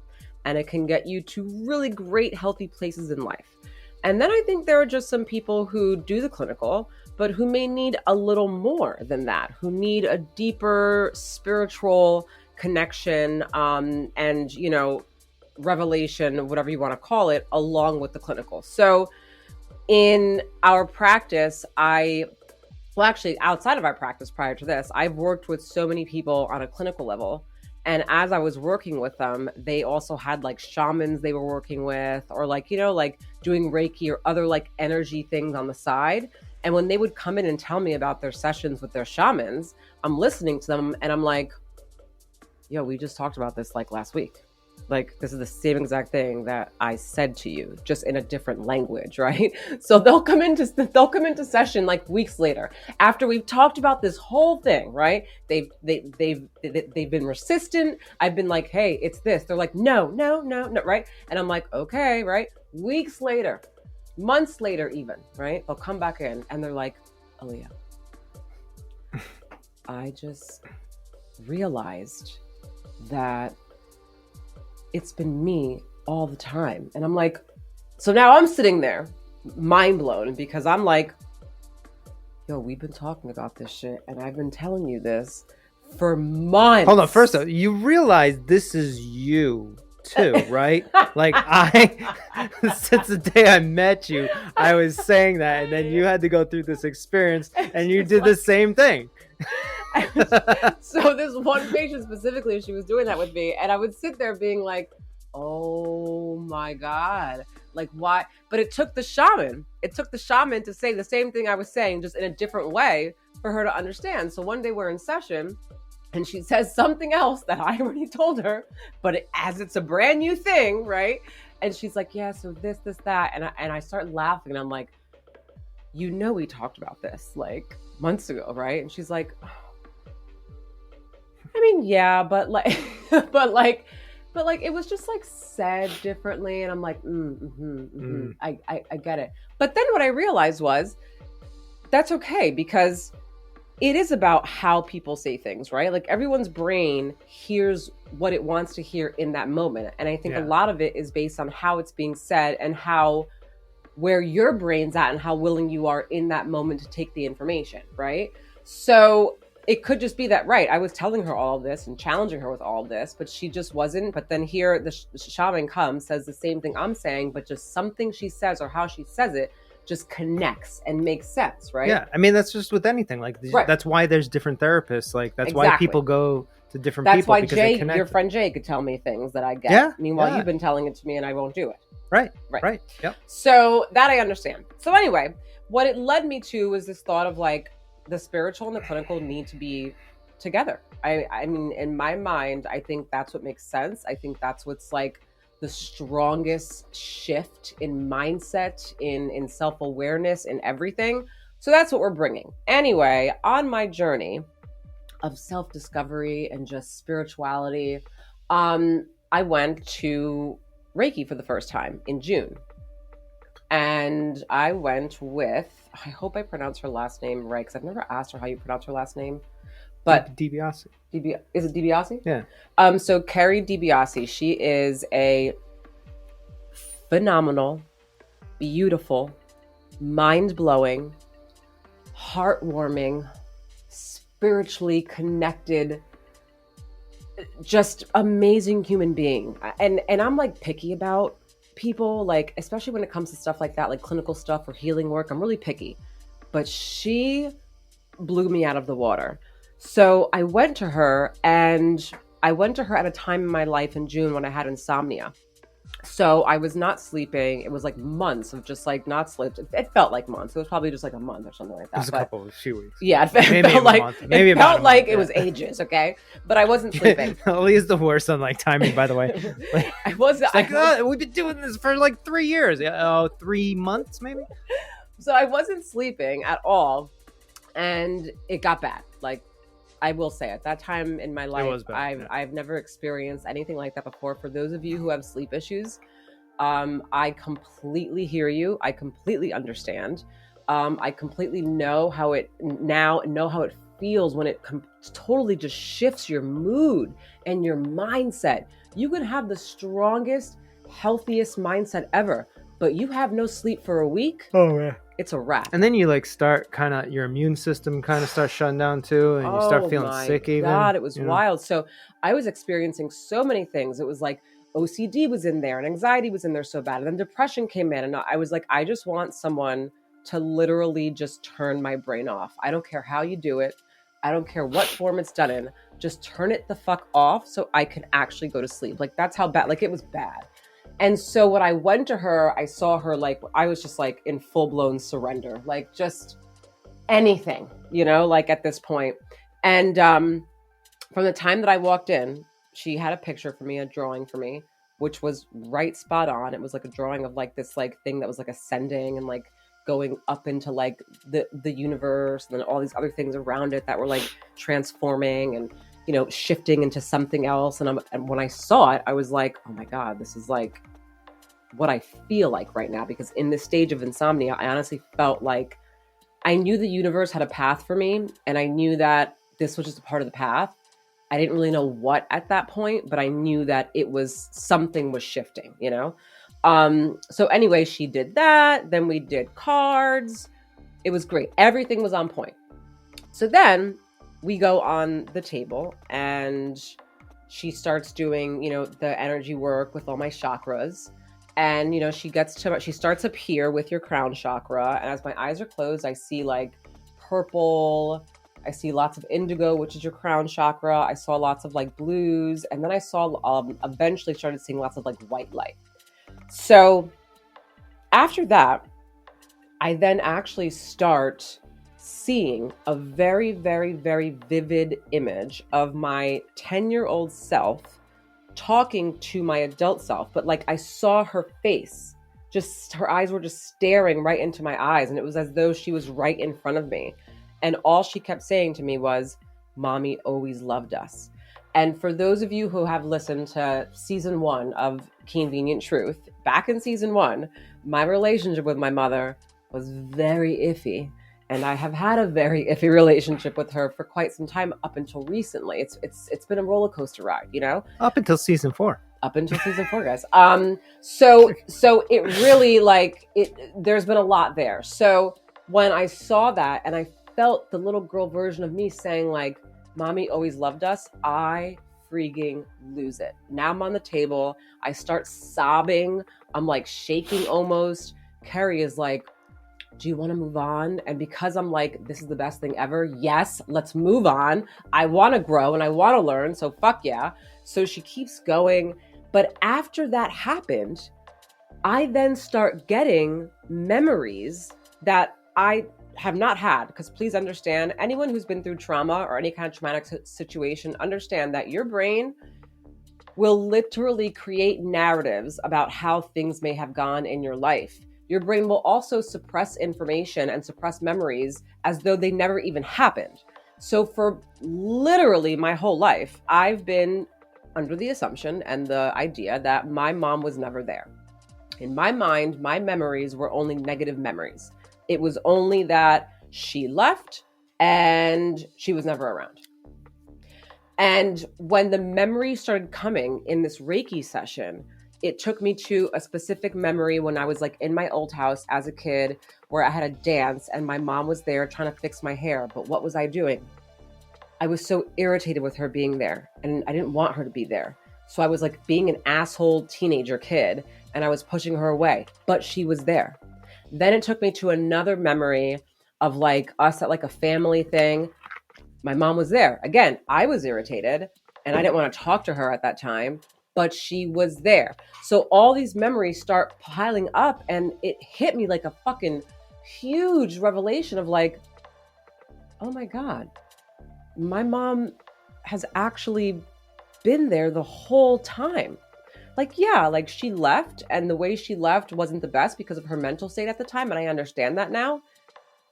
And it can get you to really great, healthy places in life. And then I think there are just some people who do the clinical, but who may need a little more than that, who need a deeper spiritual connection, and, revelation, whatever you want to call it, along with the clinical. So in our practice, actually outside of our practice prior to this, I've worked with so many people on a clinical level. And as I was working with them, they also had like shamans they were working with, or like doing Reiki or other like energy things on the side. And when they would come in and tell me about their sessions with their shamans, I'm listening to them and I'm like, yo, we just talked about this like last week. Like, this is the same exact thing that I said to you, just in a different language, right? So they'll come into session like weeks later after we've talked about this whole thing, right? They've been resistant. I've been like, hey, it's this. They're like, no, right? And I'm like, okay, right? Weeks later, months later, even, right? They'll come back in and they're like, Aaliyah, I just realized that it's been me all the time. And I'm like, so now I'm sitting there mind blown because I'm like, yo, we've been talking about this shit and I've been telling you this for months. Hold on. First though, you realize this is you too, right? Like since the day I met you, I was saying that, and then you had to go through this experience and you did the same thing. So this one patient specifically, she was doing that with me, and I would sit there being like, oh my God, like why? But it took the shaman to say the same thing I was saying, just in a different way for her to understand. So one day we're in session and she says something else that I already told her, but as it's a brand new thing, right? And she's like, yeah, so this, that. And I start laughing and I'm like, we talked about this like months ago, right? And she's like, I mean, yeah, but like, but like it was just like said differently. And I'm like, I get it. But then what I realized was that's okay, because it is about how people say things, right? Like everyone's brain hears what it wants to hear in that moment. And I think a lot of it is based on how it's being said and where your brain's at and how willing you are in that moment to take the information, right? So it could just be that, right, I was telling her all of this and challenging her with all of this, but she just wasn't. But then here the shaman comes, says the same thing I'm saying, but just something she says or how she says it just connects and makes sense, right? Yeah, I mean, that's just with anything. Like, that's why there's different therapists. Like, that's why people go to different people. That's why Jay, your friend Jay, could tell me things that I get. Yeah. Meanwhile, you've been telling it to me and I won't do it. Right. Yep. So that I understand. So anyway, what it led me to was this thought of like, the spiritual and the clinical need to be together. I mean, in my mind, I think that's what makes sense. I think that's what's like the strongest shift in mindset, in self-awareness, in everything. So that's what we're bringing. Anyway, on my journey of self-discovery and just spirituality, I went to Reiki for the first time in June. And I went with, I hope I pronounce her last name right, because I've never asked her how you pronounce her last name. But DiBiase. Is it DiBiase? Yeah. So Carrie DiBiase, she is a phenomenal, beautiful, mind-blowing, heartwarming, spiritually connected just amazing human being. And I'm like picky about people, like especially when it comes to stuff like that, like clinical stuff or healing work. I'm really picky. But she blew me out of the water. So I went to her, and I went to her at a time in my life in June when I had insomnia. So I was not sleeping. It was like months of just like not slept. It felt like months. It was probably just like a month or something like It was that. a few weeks. Yeah, it Maybe felt a like month. Maybe it about felt a like month, it yeah. was ages. Okay, but I wasn't sleeping. Ali is the worst on like timing, by the way. Like, I was it's like, we've been doing this for like 3 years. 3 months maybe. So I wasn't sleeping at all, and it got bad. Like I will say, at that time in my life, was bad, yeah. I've never experienced anything like that before. For those of you who have sleep issues, I completely hear you. I completely understand. I completely know how it feels when it totally just shifts your mood and your mindset. You can have the strongest, healthiest mindset ever, but you have no sleep for a week. Oh yeah. It's a wrap. And then you like start kind of your immune system kind of starts shutting down too, and you start feeling sick even. God, it was wild. So I was experiencing so many things. It was like OCD was in there and anxiety was in there so bad. And then depression came in, and I was like, I just want someone to literally just turn my brain off. I don't care how you do it. I don't care what form it's done in. Just turn it the fuck off so I can actually go to sleep. Like that's how bad, like it was bad. And so when I went to her, I saw her like, I was just like in full blown surrender, like just anything, like at this point. And from the time that I walked in, she had a picture for me, a drawing for me, which was right spot on. It was like a drawing of like this like thing that was like ascending and like going up into like the universe, and then all these other things around it that were like transforming and shifting into something else. And when I saw it, I was like, oh my God, this is like what I feel like right now. Because in this stage of insomnia, I honestly felt like I knew the universe had a path for me, and I knew that this was just a part of the path. I didn't really know what at that point, but I knew that it was something was shifting, So anyway, she did that. Then we did cards. It was great. Everything was on point. So then we go on the table, and she starts doing, the energy work with all my chakras. And, she starts up here with your crown chakra. And as my eyes are closed, I see like purple. I see lots of indigo, which is your crown chakra. I saw lots of like blues. And then I saw, eventually started seeing lots of like white light. So after that, I then actually start seeing a very, very, very vivid image of my 10-year-old self talking to my adult self. But like I saw her face, just her eyes were just staring right into my eyes. And it was as though she was right in front of me. And all she kept saying to me was, "Mommy always loved us." And for those of you who have listened to season 1 of Convenient Truth, back in season 1, my relationship with my mother was very iffy. And I have had a very iffy relationship with her for quite some time up until recently. It's been a roller coaster ride, Up until season 4. Up until season 4, guys. So it really there's been a lot there. So when I saw that and I felt the little girl version of me saying like, "Mommy always loved us," I freaking lose it. Now I'm on the table. I start sobbing. I'm like shaking almost. Carrie is like, "Do you want to move on?" And because I'm like, this is the best thing ever. Yes, let's move on. I want to grow and I want to learn. So fuck yeah. So she keeps going. But after that happened, I then start getting memories that I have not had. Because please understand, anyone who's been through trauma or any kind of traumatic situation, understand that your brain will literally create narratives about how things may have gone in your life. Your brain will also suppress information and suppress memories as though they never even happened. So for literally my whole life, I've been under the assumption and the idea that my mom was never there. In my mind, my memories were only negative memories. It was only that she left and she was never around. And when the memory started coming in this Reiki session, it took me to a specific memory when I was like in my old house as a kid where I had a dance and my mom was there trying to fix my hair. But what was I doing? I was so irritated with her being there, and I didn't want her to be there. So I was like being an asshole teenager kid, and I was pushing her away, but she was there. Then it took me to another memory of like us at like a family thing. My mom was there. Again, I was irritated and I didn't want to talk to her at that time, but she was there. So all these memories start piling up, and it hit me like a fucking huge revelation of like, oh my God, my mom has actually been there the whole time. Like, yeah, like she left, and the way she left wasn't the best because of her mental state at the time. And I understand that now.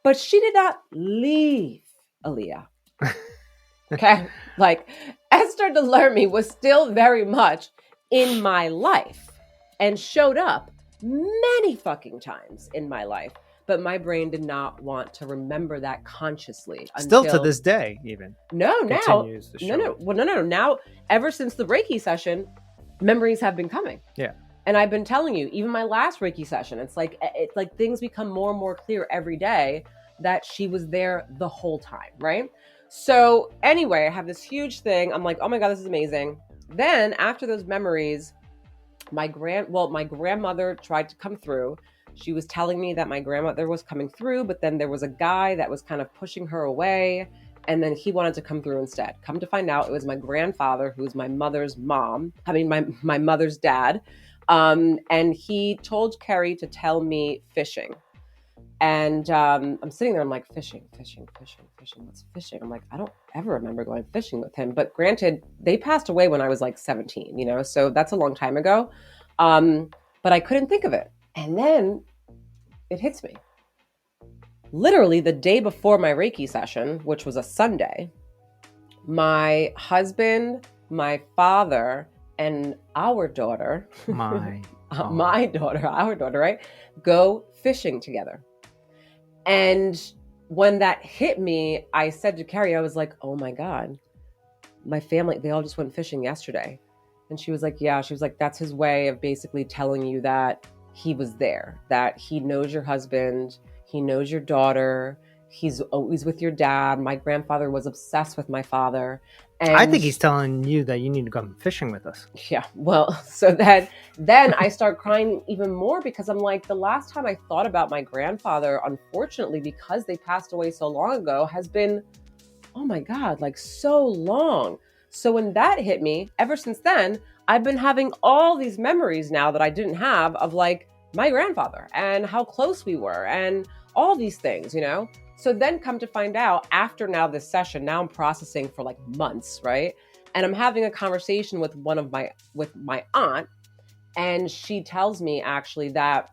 But she did not leave, Aaliyah. Okay? Like, Esther DeLerme was still very much in my life and showed up many fucking times in my life. But my brain did not want to remember that consciously. Still to this day, even. No, now. Continues to show No. up. Well, no. Now, ever since the Reiki session, memories have been coming. Yeah. And I've been telling you, even my last Reiki session, it's like things become more and more clear every day that she was there the whole time, right? So anyway, I have this huge thing. I'm like, oh my God, this is amazing. Then after those memories, my grandmother tried to come through. She was telling me that my grandmother was coming through, but then there was a guy that was kind of pushing her away. And then he wanted to come through instead. Come to find out, it was my grandfather, who's my mother's my mother's dad. And he told Carrie to tell me fishing. And I'm sitting there, I'm like, fishing. What's fishing? I'm like, I don't ever remember going fishing with him. But granted, they passed away when I was like 17, so that's a long time ago. But I couldn't think of it. And then it hits me. Literally the day before my Reiki session, which was a Sunday, my husband, my father, and our daughter, our daughter, right, go fishing together. And when that hit me, I said to Carrie, I was like, oh my God, my family, they all just went fishing yesterday. And she was like, yeah, she was like, that's his way of basically telling you that he was there, that he knows your husband, he knows your daughter, he's always with your dad. My grandfather was obsessed with my father. And I think he's telling you that you need to come fishing with us. Yeah, well, so then I start crying even more because I'm like, the last time I thought about my grandfather, unfortunately, because they passed away so long ago, has been, oh my God, like so long. So when that hit me, ever since then, I've been having all these memories now that I didn't have of like my grandfather and how close we were and all these things, So then come to find out after now this session, now I'm processing for like months, right? And I'm having a conversation with my aunt, and she tells me actually that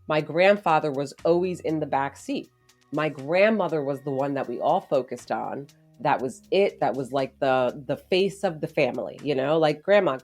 my grandfather was always in the back seat. My grandmother was the one that we all focused on. That was it. That was like the face of the family, like grandma.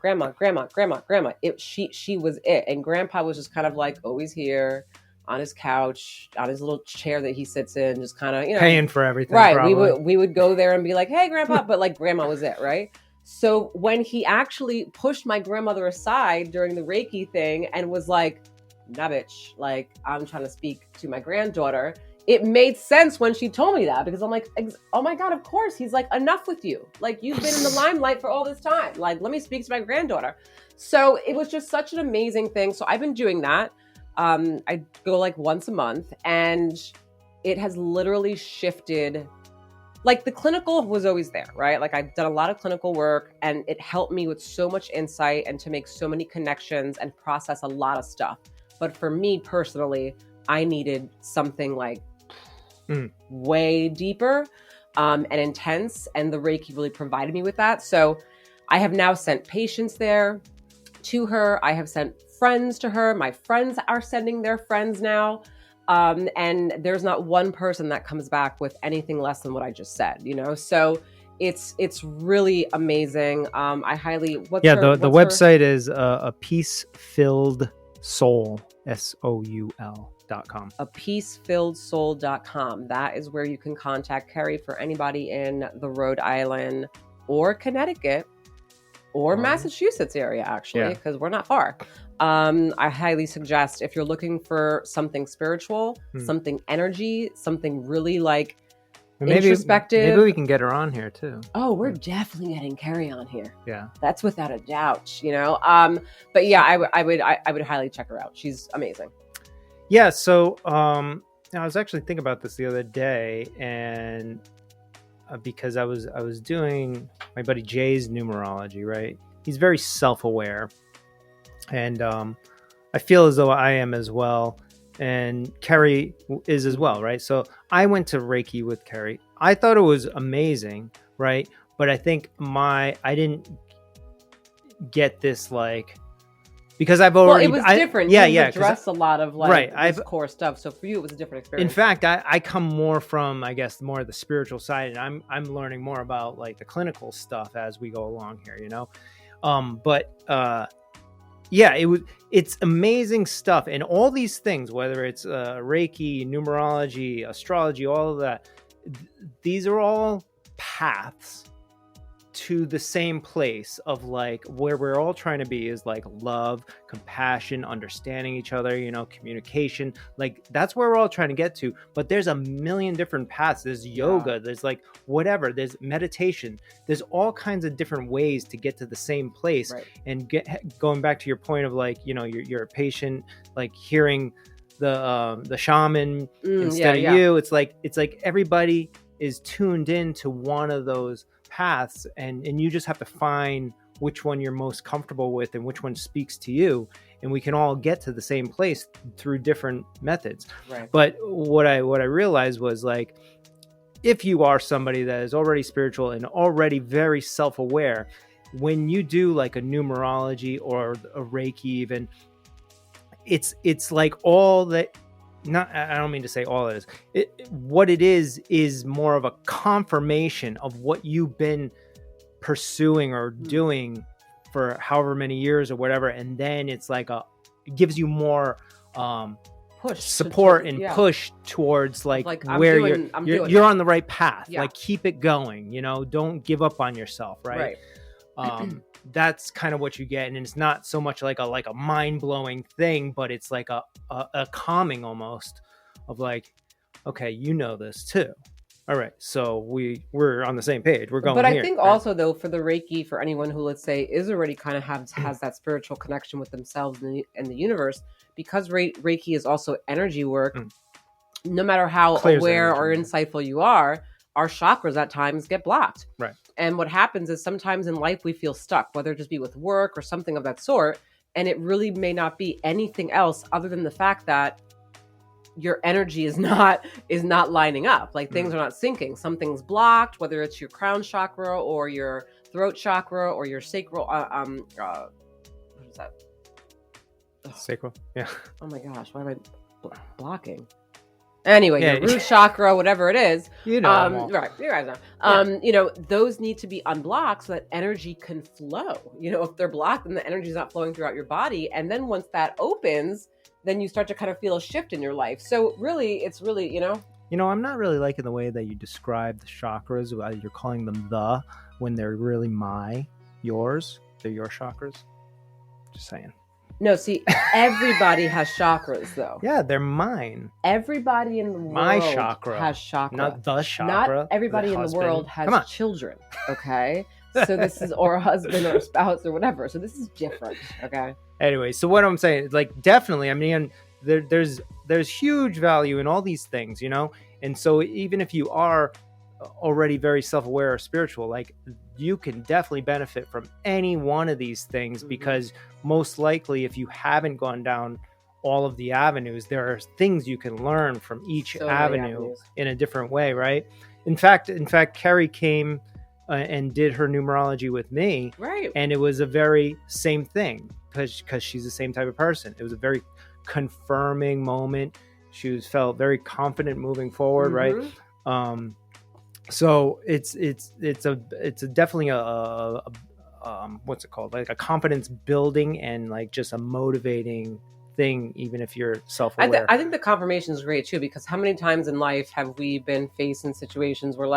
She was it. And grandpa was just kind of like always here on his couch, on his little chair that he sits in, just kind of, paying for everything. Right. Probably. We would go there and be like, hey, grandpa, but like grandma was it. Right. So when he actually pushed my grandmother aside during the Reiki thing and was like, nah, bitch, like I'm trying to speak to my granddaughter. It made sense when she told me that because I'm like, oh my God, of course. He's like, enough with you. Like you've been in the limelight for all this time. Like, let me speak to my granddaughter. So it was just such an amazing thing. So I've been doing that. I go like once a month, and it has literally shifted. Like the clinical was always there, right? Like I've done a lot of clinical work, and it helped me with so much insight and to make so many connections and process a lot of stuff. But for me personally, I needed something like way deeper and intense, and the Reiki really provided me with that. So I have now sent patients there to her. I have sent friends to her. My friends are sending their friends now. And there's not one person that comes back with anything less than what I just said, So it's really amazing. I highly, the website is a peace-filled soul, SOUL.com. A peacefilledsoul.com. That is where you can contact Carrie for anybody in the Rhode Island or Connecticut or Massachusetts area, actually, because we're not far. I highly suggest if you're looking for something spiritual, something energy, something really like introspective. Maybe we can get her on here too. Oh, we're definitely getting Carrie on here. Yeah, that's without a doubt. But yeah, I would highly check her out. She's amazing. Yeah. So I was actually thinking about this the other day, and because I was doing my buddy Jay's numerology, right? He's very self-aware, and I feel as though I am as well, and Carrie is as well, right? So I went to Reiki with Carrie. I thought it was amazing, right? But I think I didn't get this because I've already. Well, it was different. Yeah, you addressed a lot of this core stuff. So for you, it was a different experience. In fact, I come more from, I guess, more of the spiritual side, and I'm learning more about the clinical stuff as we go along here, Yeah, it's amazing stuff, and all these things, whether it's Reiki, numerology, astrology, all of that, these are all paths to the same place of where we're all trying to be is love, compassion, understanding each other, communication. That's where we're all trying to get to. But there's a million different paths. There's yoga, there's whatever, there's meditation, there's all kinds of different ways to get to the same place. Right. And going back to your point of you're a patient, hearing the shaman instead of you. It's like everybody is tuned in to one of those paths, and you just have to find which one you're most comfortable with and which one speaks to you, and we can all get to the same place through different methods. Right. But what I realized was if you are somebody that is already spiritual and already very self-aware, when you do a numerology or a Reiki even, it's all that. I don't mean to say all it is. What it is more of a confirmation of what you've been pursuing or doing for however many years or whatever, and then it's it gives you more push support and push towards where you're on the right path. Yeah. Keep it going. Don't give up on yourself. Right. That's kind of what you get, and it's not so much like a mind-blowing thing, but it's a calming almost of okay, this too. All right, so we're on the same page. We're going. But I think also though, for the Reiki, for anyone who let's say is already kind of has that spiritual connection with themselves and the universe, because Reiki is also energy work. No matter how aware or insightful you are, our chakras at times get blocked. Right. And what happens is sometimes in life we feel stuck, whether it just be with work or something of that sort. And it really may not be anything else other than the fact that your energy is not lining up. Things are not syncing. Something's blocked, whether it's your crown chakra or your throat chakra or your sacral. What is that? Sacral. Yeah. Oh my gosh, why am I blocking? Anyway, your root chakra, whatever it is, right? You guys know. Those need to be unblocked so that energy can flow. If they're blocked, then the energy is not flowing throughout your body. And then once that opens, then you start to kind of feel a shift in your life. So really, it's really, I'm not really liking the way that you describe the chakras. You're calling them when they're really yours. They're your chakras. Just saying. No, see, everybody has chakras, though. Yeah, they're mine. Everybody in the world has chakra. Not the chakra. Not everybody in the world has children, okay? So this is, or a husband or a spouse or whatever. So this is different, okay? Anyway, so what I'm saying is definitely, I mean, there's huge value in all these things, And so even if you are already very self-aware or spiritual, you can definitely benefit from any one of these things, because most likely if you haven't gone down all of the avenues, there are things you can learn from each avenue in a different way, right? In fact, Carrie came and did her numerology with me, right? And it was a very same thing, because she's the same type of person. It was a very confirming moment. She felt very confident moving forward, right? So it's definitely a what's it called? A confidence building and just a motivating thing, even if you're self-aware. I think the confirmation is great too, because how many times in life have we been faced in situations where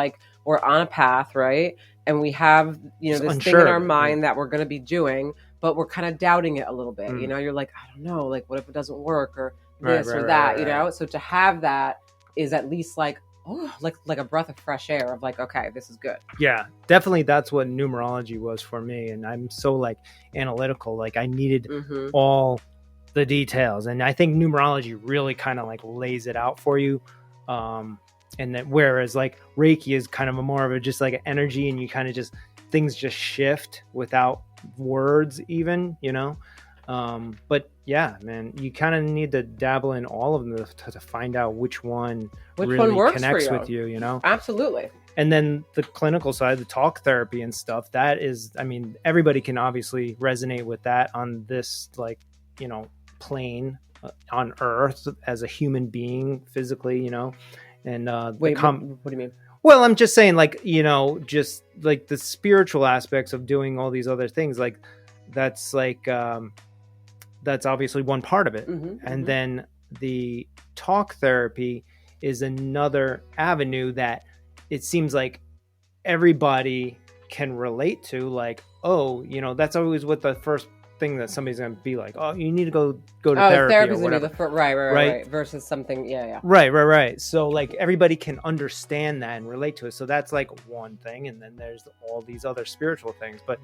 we're on a path, right? And we have, this thing in our mind that we're going to be doing, but we're kind of doubting it a little bit. You're I don't know, what if it doesn't work or this or that, So to have that is at least oh, like a breath of fresh air of like, okay, this is good. Yeah, definitely. That's what numerology was for me. And I'm so like analytical. Like I needed all the details. And I think numerology really kind of like lays it out for you. And that whereas like Reiki is kind of a more of a just like an energy, and you kind of just things just shift without words even, you know. But yeah, man, you kind of need to dabble in all of them to find out which one really works connects for you. with you know. Absolutely. And then the clinical side, the talk therapy and stuff, that is, I mean, everybody can obviously resonate with that on this, like, you know, plane on Earth as a human being physically, you know. And wait, what do you mean? well, I'm just saying, like, you know, just like the spiritual aspects of doing all these other things, like that's like that's obviously one part of it. And then the talk therapy is another avenue that it seems like everybody can relate to. Like, oh, you know, that's always what the first thing that somebody's going to be like, oh, you need to go to therapy or whatever. Right. Versus something. Yeah. Right. So like everybody can understand that and relate to it. So that's like one thing. And then there's all these other spiritual things. But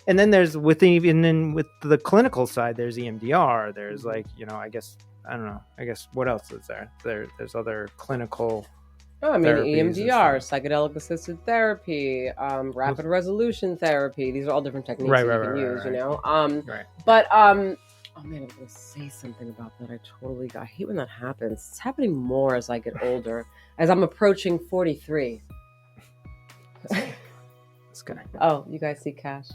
and then there's with the clinical side, there's EMDR. There's like, you know, I guess what else is there? There's other clinical. Oh, I mean, EMDR, psychedelic assisted therapy, rapid resolution therapy. These are all different techniques that you can use, you know? But, oh man, I was going to say something about that. I hate when that happens. It's happening more as I get older, as I'm approaching 43. This guy. Oh, you guys see Cash?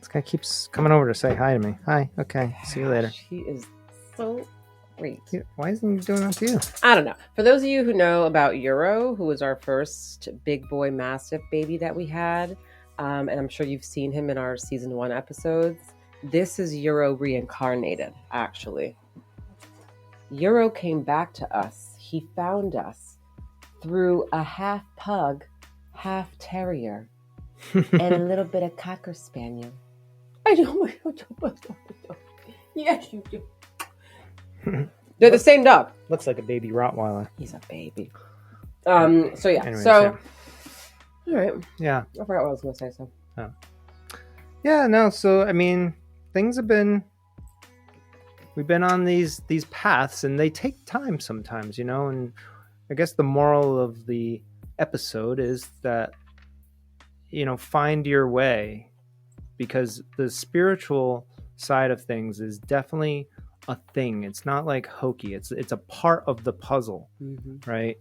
This guy keeps coming over to say hi to me. Hi. Okay. See you later. He is so great. Why isn't he doing that to you? I don't know. For those of you who know about Euro, who was our first big boy mastiff baby that we had, and I'm sure you've seen him in our season 1 episodes, this is Euro reincarnated, actually. Euro came back to us. He found us through a half pug, half terrier, and a little bit of cocker spaniel. I don't. Yes, you do. They're the same dog. Looks like a baby Rottweiler. He's a baby. So yeah. Anyways, all right. Yeah. I forgot what I was going to say. So. Oh. Yeah. No. So I mean, things have been. We've been on these paths, and they take time sometimes, you know. And I guess the moral of the episode is that, you know, find your way, because the spiritual side of things is definitely a thing. It's not like hokey. It's a part of the puzzle, right?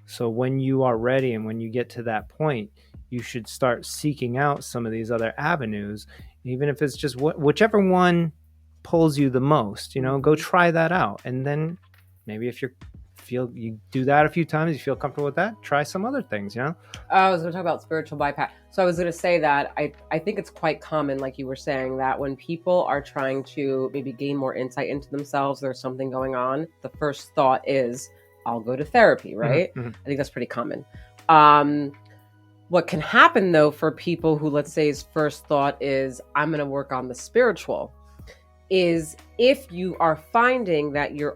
So when you are ready and when you get to that point, you should start seeking out some of these other avenues, even if it's just whichever one pulls you the most, you know, go try that out. And then maybe if you do that a few times, you feel comfortable with that, try some other things, you know? I was going to talk about spiritual bypass. So I was going to say that I think it's quite common, like you were saying, that when people are trying to maybe gain more insight into themselves, there's something going on, the first thought is, I'll go to therapy, right? I think that's pretty common. What can happen, though, for people who, let's say, his first thought is, I'm going to work on the spiritual, is if you are finding that you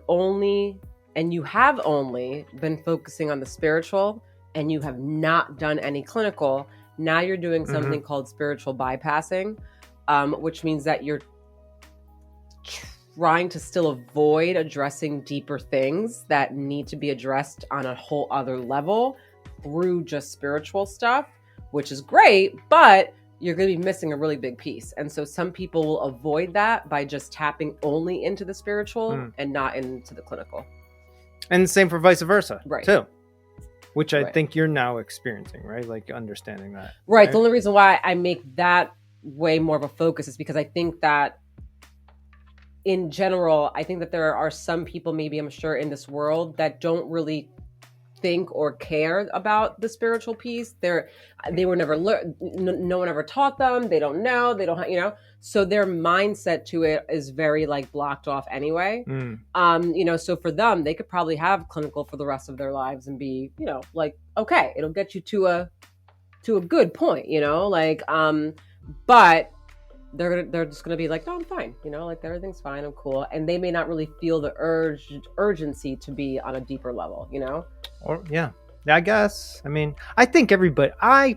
have only been focusing on the spiritual and you have not done any clinical, now you're doing something called spiritual bypassing, which means that you're trying to still avoid addressing deeper things that need to be addressed on a whole other level through just spiritual stuff, which is great, but you're going to be missing a really big piece. And so some people will avoid that by just tapping only into the spiritual and not into the clinical. And the same for vice versa, too. Which I Right. think you're now experiencing, right? Like understanding that. Right. The only reason why I make that way more of a focus is because I think that in general, I think that there are some people, maybe I'm sure in this world, that don't really think or care about the spiritual piece. They were never learned. No one ever taught them. They don't know. They don't, you know. So their mindset to it is very like blocked off anyway. You know, so for them, they could probably have clinical for the rest of their lives and be, you know, like, okay, it'll get you to a good point, you know, like, but they're just gonna be like, no, I'm fine, like everything's fine, I'm cool, and they may not really feel the urgency to be on a deeper level, Or yeah, I guess. I mean, I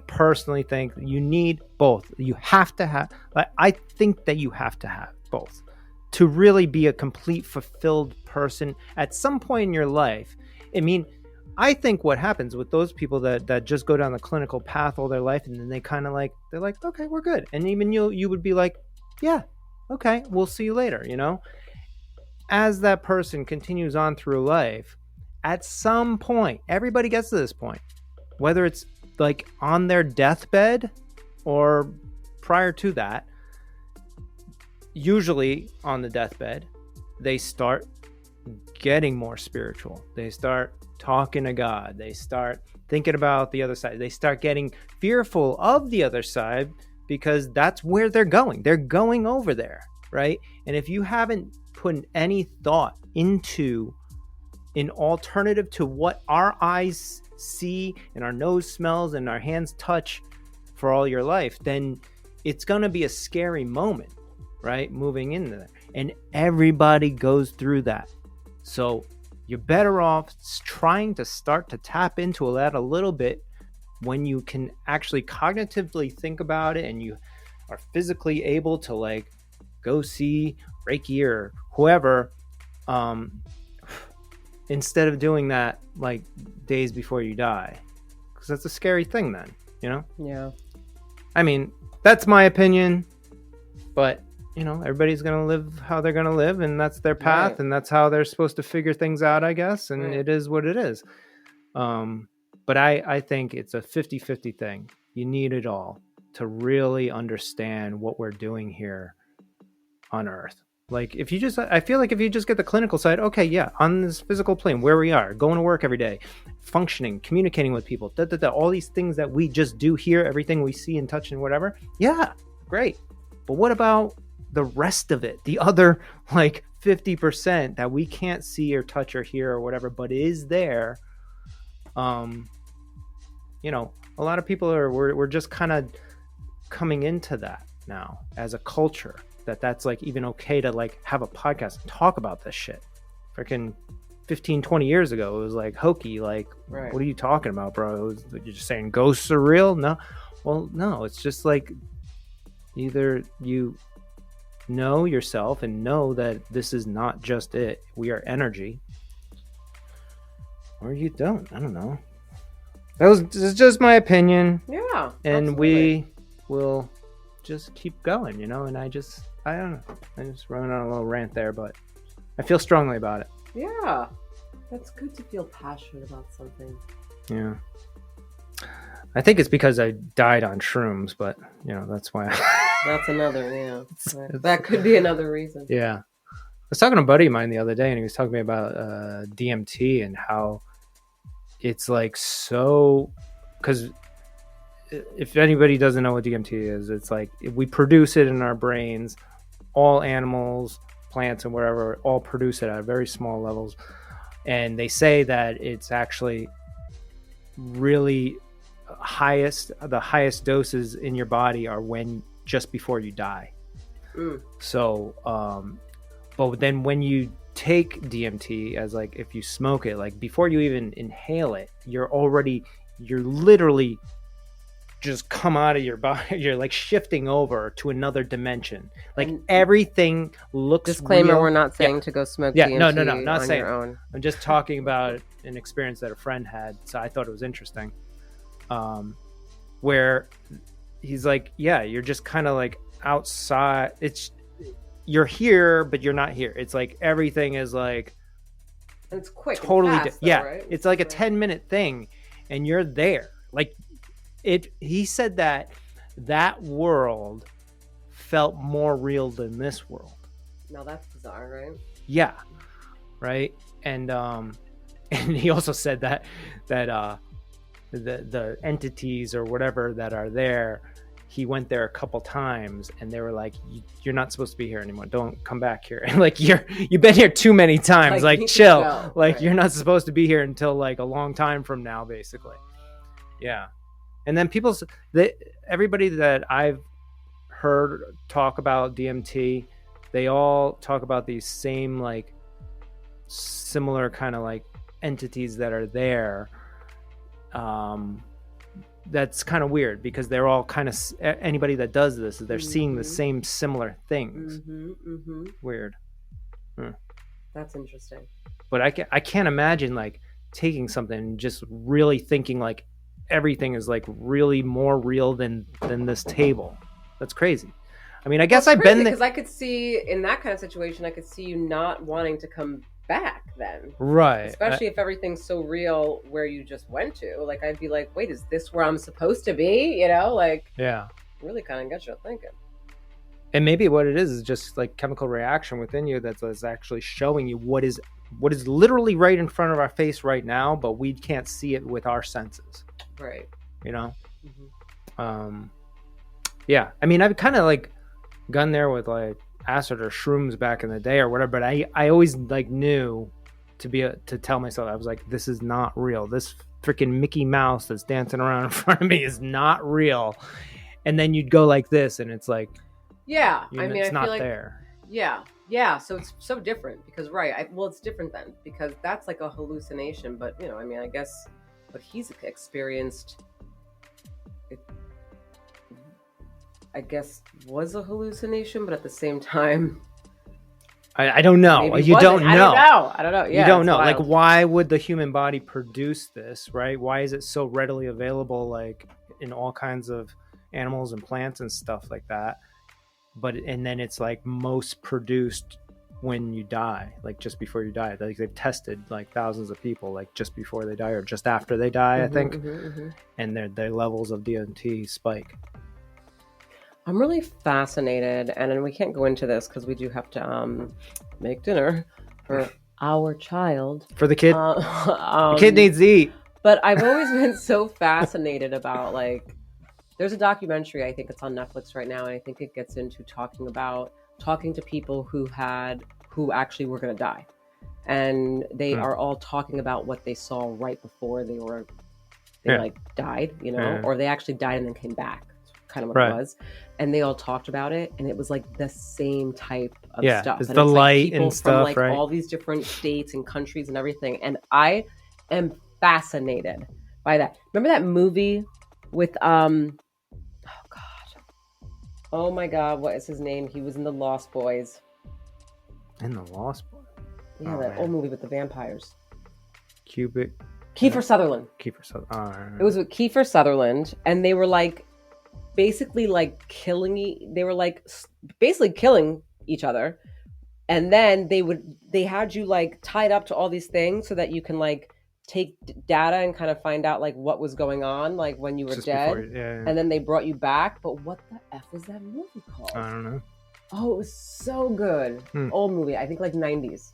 personally think you need both. You have to have. I think that you have to have both to really be a complete, fulfilled person at some point in your life. I mean, I think what happens with those people that just go down the clinical path all their life, and then they kind of they're like, okay, we're good, and even you would be like, yeah, okay, we'll see you later. As that person continues on through life, at some point, everybody gets to this point, whether it's like on their deathbed or prior to that. Usually on the deathbed, they start getting more spiritual. They start talking to God. They start thinking about the other side. They start getting fearful of the other side because that's where they're going. They're going over there, right? And if you haven't put any thought into an alternative to what our eyes see and our nose smells and our hands touch for all your life, then it's going to be a scary moment, right? Moving into there. And everybody goes through that. So you're better off trying to start to tap into that a little bit when you can actually cognitively think about it and you are physically able to go see Reiki or whoever, instead of doing that days before you die, because that's a scary thing then, Yeah. I mean, that's my opinion, but everybody's going to live how they're going to live, and that's their path, right. And that's how they're supposed to figure things out, I guess, and right. It is what it is. But I think it's a 50-50 thing. You need it all to really understand what we're doing here on Earth. I feel like if you just get the clinical side, okay, yeah, on this physical plane, where we are, going to work every day, functioning, communicating with people, all these things that we just do here, everything we see and touch and whatever, yeah, great. But what about the rest of it, the other 50% that we can't see or touch or hear or whatever, but is there? A lot of people we're just kind of coming into that now as a culture, that's even okay to have a podcast and talk about this shit. Freaking 15-20 years ago, it was hokey, right. What are you talking about, bro? You're just saying ghosts are real? No. Well, no, it's just either you know yourself and know that this is not just it, we are energy, or you don't. I don't know. This is just my opinion. Yeah. And absolutely. We will just keep going, and I don't know. I just running on a little rant there, but I feel strongly about it. Yeah. That's good to feel passionate about something. Yeah. I think it's because I died on shrooms, but that's why. That's another, yeah. That could be another reason. Yeah. I was talking to a buddy of mine the other day, and he was talking to me about DMT and how it's so, because if anybody doesn't know what DMT is, it's we produce it in our brains. All animals, plants, and whatever all produce it at very small levels, and they say that it's actually really the highest doses in your body are when just before you die. So but then when you take DMT, as if you smoke it, before you even inhale it, you're literally just come out of your body. You're shifting over to another dimension. Everything looks disclaimer real. We're not saying to go smoke DMT. No, not on saying your own. I'm just talking about an experience that a friend had, so I thought it was interesting. Where he's yeah, you're just kind of outside. You're here, but you're not here. It's everything is and it's quick, totally and fast, yeah, right? It's a 10-minute thing, and you're there. He said that world felt more real than this world. Now that's bizarre, right? Yeah, right. And he also said that the entities or whatever that are there, he went there a couple times, and they were you're not supposed to be here anymore. Don't come back here. And you've been here too many times. Chill. Go. Right. You're not supposed to be here until a long time from now, basically. Yeah. And then everybody that I've heard talk about DMT, they all talk about these same like similar kind of like entities that are there. That's kind of weird because they're all kind of, anybody that does this, they're seeing the same similar things. Weird. That's interesting. But I can't imagine like taking something and just really thinking like everything is like really more real than this table. That's crazy. I mean, I guess I've been there because I could see in that kind of situation, I could see you not wanting to come back then, right? Especially if everything's so real where you just went to. Like, I'd be like, wait, is this where I'm supposed to be? You know, like, yeah, really kind of gets you thinking. And maybe what it is just like chemical reaction within you that's actually showing you what is literally right in front of our face right now, but we can't see it with our senses. Right. You know? Yeah. I mean, I've kind of like gone there with like acid or shrooms back in the day or whatever, but I always like knew to tell myself, I was like, this is not real. This freaking Mickey Mouse that's dancing around in front of me is not real. And then you'd go like this and it's like, yeah, I mean, it's I not feel like, there. Yeah. So it's so different because, right. Well, it's different then because that's like a hallucination, but you know, I mean, I guess what he's experienced, I guess was a hallucination, but at the same time, I don't know. You don't know. I don't know. Yeah, you don't know. Like, why would the human body produce this, right? Why is it so readily available, like in all kinds of animals and plants and stuff like that? And then it's like most produced when you die, like just before you die. Like they've tested like thousands of people, like just before they die or just after they die, I think. And their levels of DMT spike. I'm really fascinated, and then we can't go into this because we do have to make dinner for our child. For the kid. The kid needs to eat. But I've always been so fascinated about like, there's a documentary, I think it's on Netflix right now, and I think it gets into talking to people who actually were going to die. And they are all talking about what they saw right before they like died, you know, or they actually died and then came back. Kind of what it was. And they all talked about it, and it was like the same type of stuff. It's and the it's light like people and stuff, from like all these different states and countries and everything. And I am fascinated by that. Remember that movie with oh my God, what is his name? He was in the Lost Boys. In the Lost Boys? Yeah, that old movie with the vampires. Kiefer Sutherland. It was with Kiefer Sutherland, and they were like basically like they were like basically killing each other. And then they had you like tied up to all these things so that you can like take data and kind of find out like what was going on like when you were dead. And then they brought you back. But what the F was that movie called? I don't know. Oh, it was so good. Old movie, I think like 90s.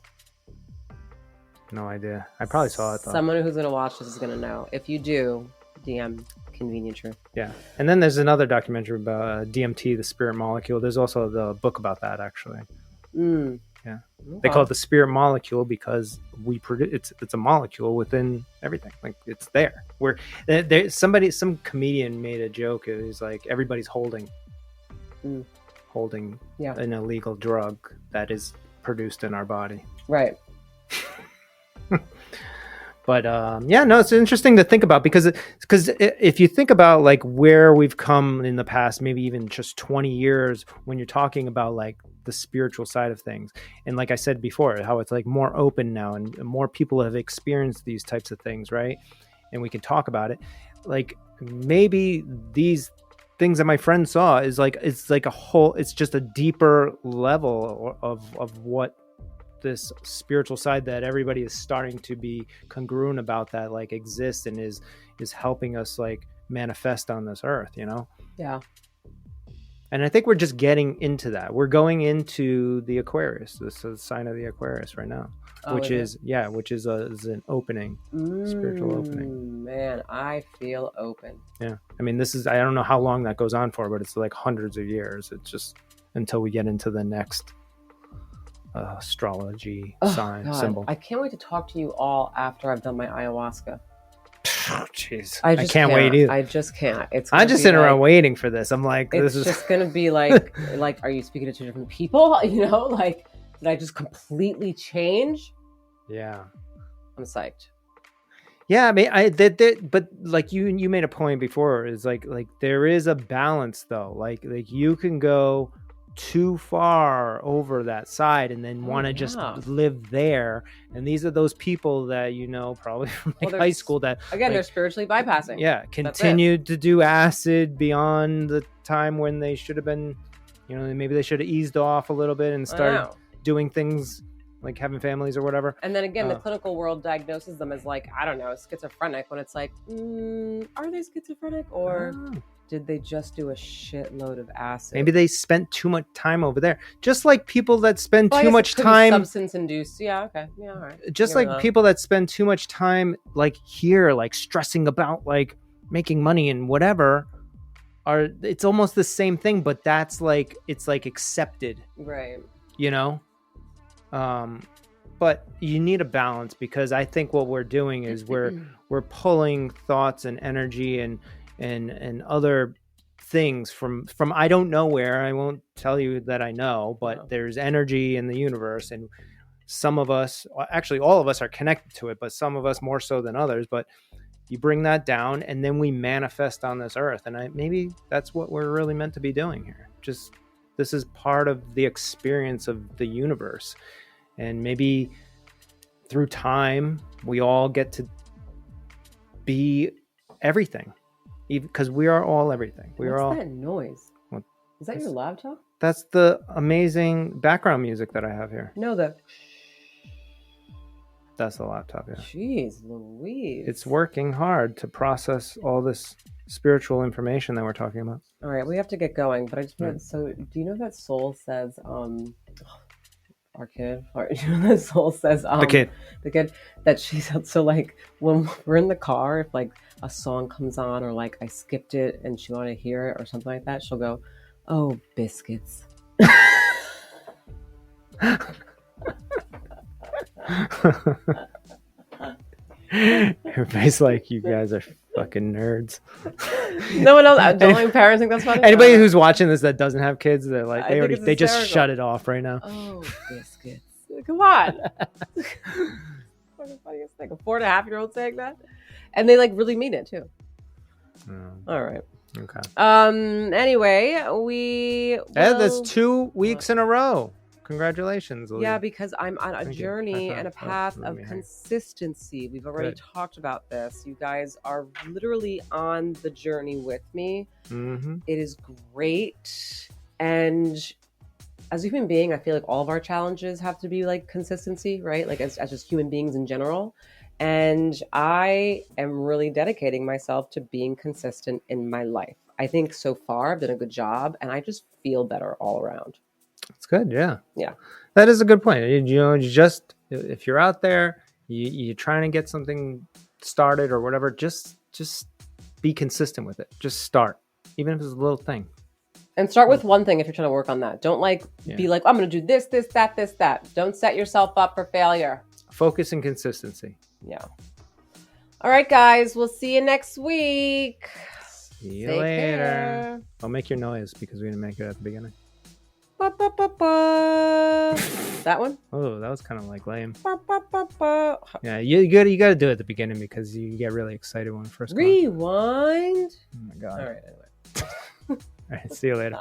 No idea. I probably saw it though. Someone who's going to watch this is going to know. If you do, DM Convenient Truth. Yeah. And then there's another documentary about DMT, the spirit molecule. There's also the book about that actually. Yeah. They call it the spirit molecule because it's a molecule within everything. Like it's there. Some comedian made a joke. It was like everybody's holding an illegal drug that is produced in our body. Right. But it's interesting to think about because if you think about like where we've come in the past, maybe even just 20 years, when you're talking about like the spiritual side of things, and like I said before, how it's like more open now and more people have experienced these types of things, right? And we can talk about it. Like maybe these things that my friend saw is like it's just a deeper level of what this spiritual side that everybody is starting to be congruent about that like exists and is helping us like manifest on this earth, you know? Yeah. And I think we're just getting into that. We're going into the Aquarius. This is the sign of the Aquarius right now, which is an opening, spiritual opening. Man, I feel open. Yeah. I mean, I don't know how long that goes on for, but it's like hundreds of years. It's just until we get into the next astrology symbol. I can't wait to talk to you all after I've done my ayahuasca. Jeez, I I can't wait either. I just can't. I'm just sitting around waiting for this. I'm like, it's this is just gonna be like, are you speaking to two different people? You know, like, did I just completely change? yeah. I'm psyched. Yeah, I mean, but like you made a point before, is like there is a balance though. Like you can go too far over that side and then want to just live there. And these are those people that probably from high school that again they're spiritually bypassing. Yeah, continued to do acid beyond the time when they should have been. Maybe they should have eased off a little bit and started doing things like having families or whatever. And then again, the clinical world diagnoses them as like, I don't know, schizophrenic, when it's like, are they schizophrenic, or did they just do a shitload of acid? Maybe they spent too much time over there. Just like people that spend too much time. Substance induced. Yeah, okay. Yeah, all right. Just like people that spend too much time like here, like stressing about like making money and whatever. It's almost the same thing, but that's like, it's like accepted. Right. But you need a balance, because I think what we're doing is we're pulling thoughts and energy and other things from I don't know where. I won't tell you that I know, but there's energy in the universe, and some of us, actually all of us, are connected to it, but some of us more so than others. But you bring that down, and then we manifest on this earth, and maybe that's what we're really meant to be doing here. Just, this is part of the experience of the universe. And maybe through time, we all get to be everything, because we are all everything. What's that noise? Is that your laptop? That's the amazing background music that I have here. No, that's the laptop, yeah. Jeez Louise. It's working hard to process all this spiritual information that we're talking about. All right, we have to get going, but I just want so do you know that Soul says our kid, or the Soul says the kid that she's so like when we're in the car, if like a song comes on or like I skipped it and she want to hear it or something like that, she'll go, "Oh, biscuits." Everybody's like, you guys are fucking nerds. No one else. Don't like parents think that's funny. Anybody who's watching this that doesn't have kids, they're like, they just shut it off right now. Oh, biscuits! Come on. Fucking funniest thing. A 4.5-year-old saying that, and they like really mean it too. All right. Okay. Anyway, that's 2 weeks in a row. Congratulations, Leah. Yeah, because I'm on a journey and a path of consistency. We've already talked about this. You guys are literally on the journey with me. Mm-hmm. It is great. And as a human being, I feel like all of our challenges have to be like consistency, right? Like as just human beings in general. And I am really dedicating myself to being consistent in my life. I think so far I've done a good job, and I just feel better all around. It's good. Yeah. Yeah. That is a good point. You just, if you're out there, you're trying to get something started or whatever, just be consistent with it. Just start, even if it's a little thing. And start with one thing if you're trying to work on that. Don't be like, I'm going to do this, that. Don't set yourself up for failure. Focus and consistency. Yeah. All right, guys. We'll see you next week. See you later. I'll make your noise because we didn't make it at the beginning. Ba, ba, ba, ba. That one? Oh, that was kind of like lame. Ba, ba, ba, ba. Yeah, you got to do it at the beginning because you get really excited when it first comes. Rewind. Oh my god. All right, anyway. All right, see you later. Bye.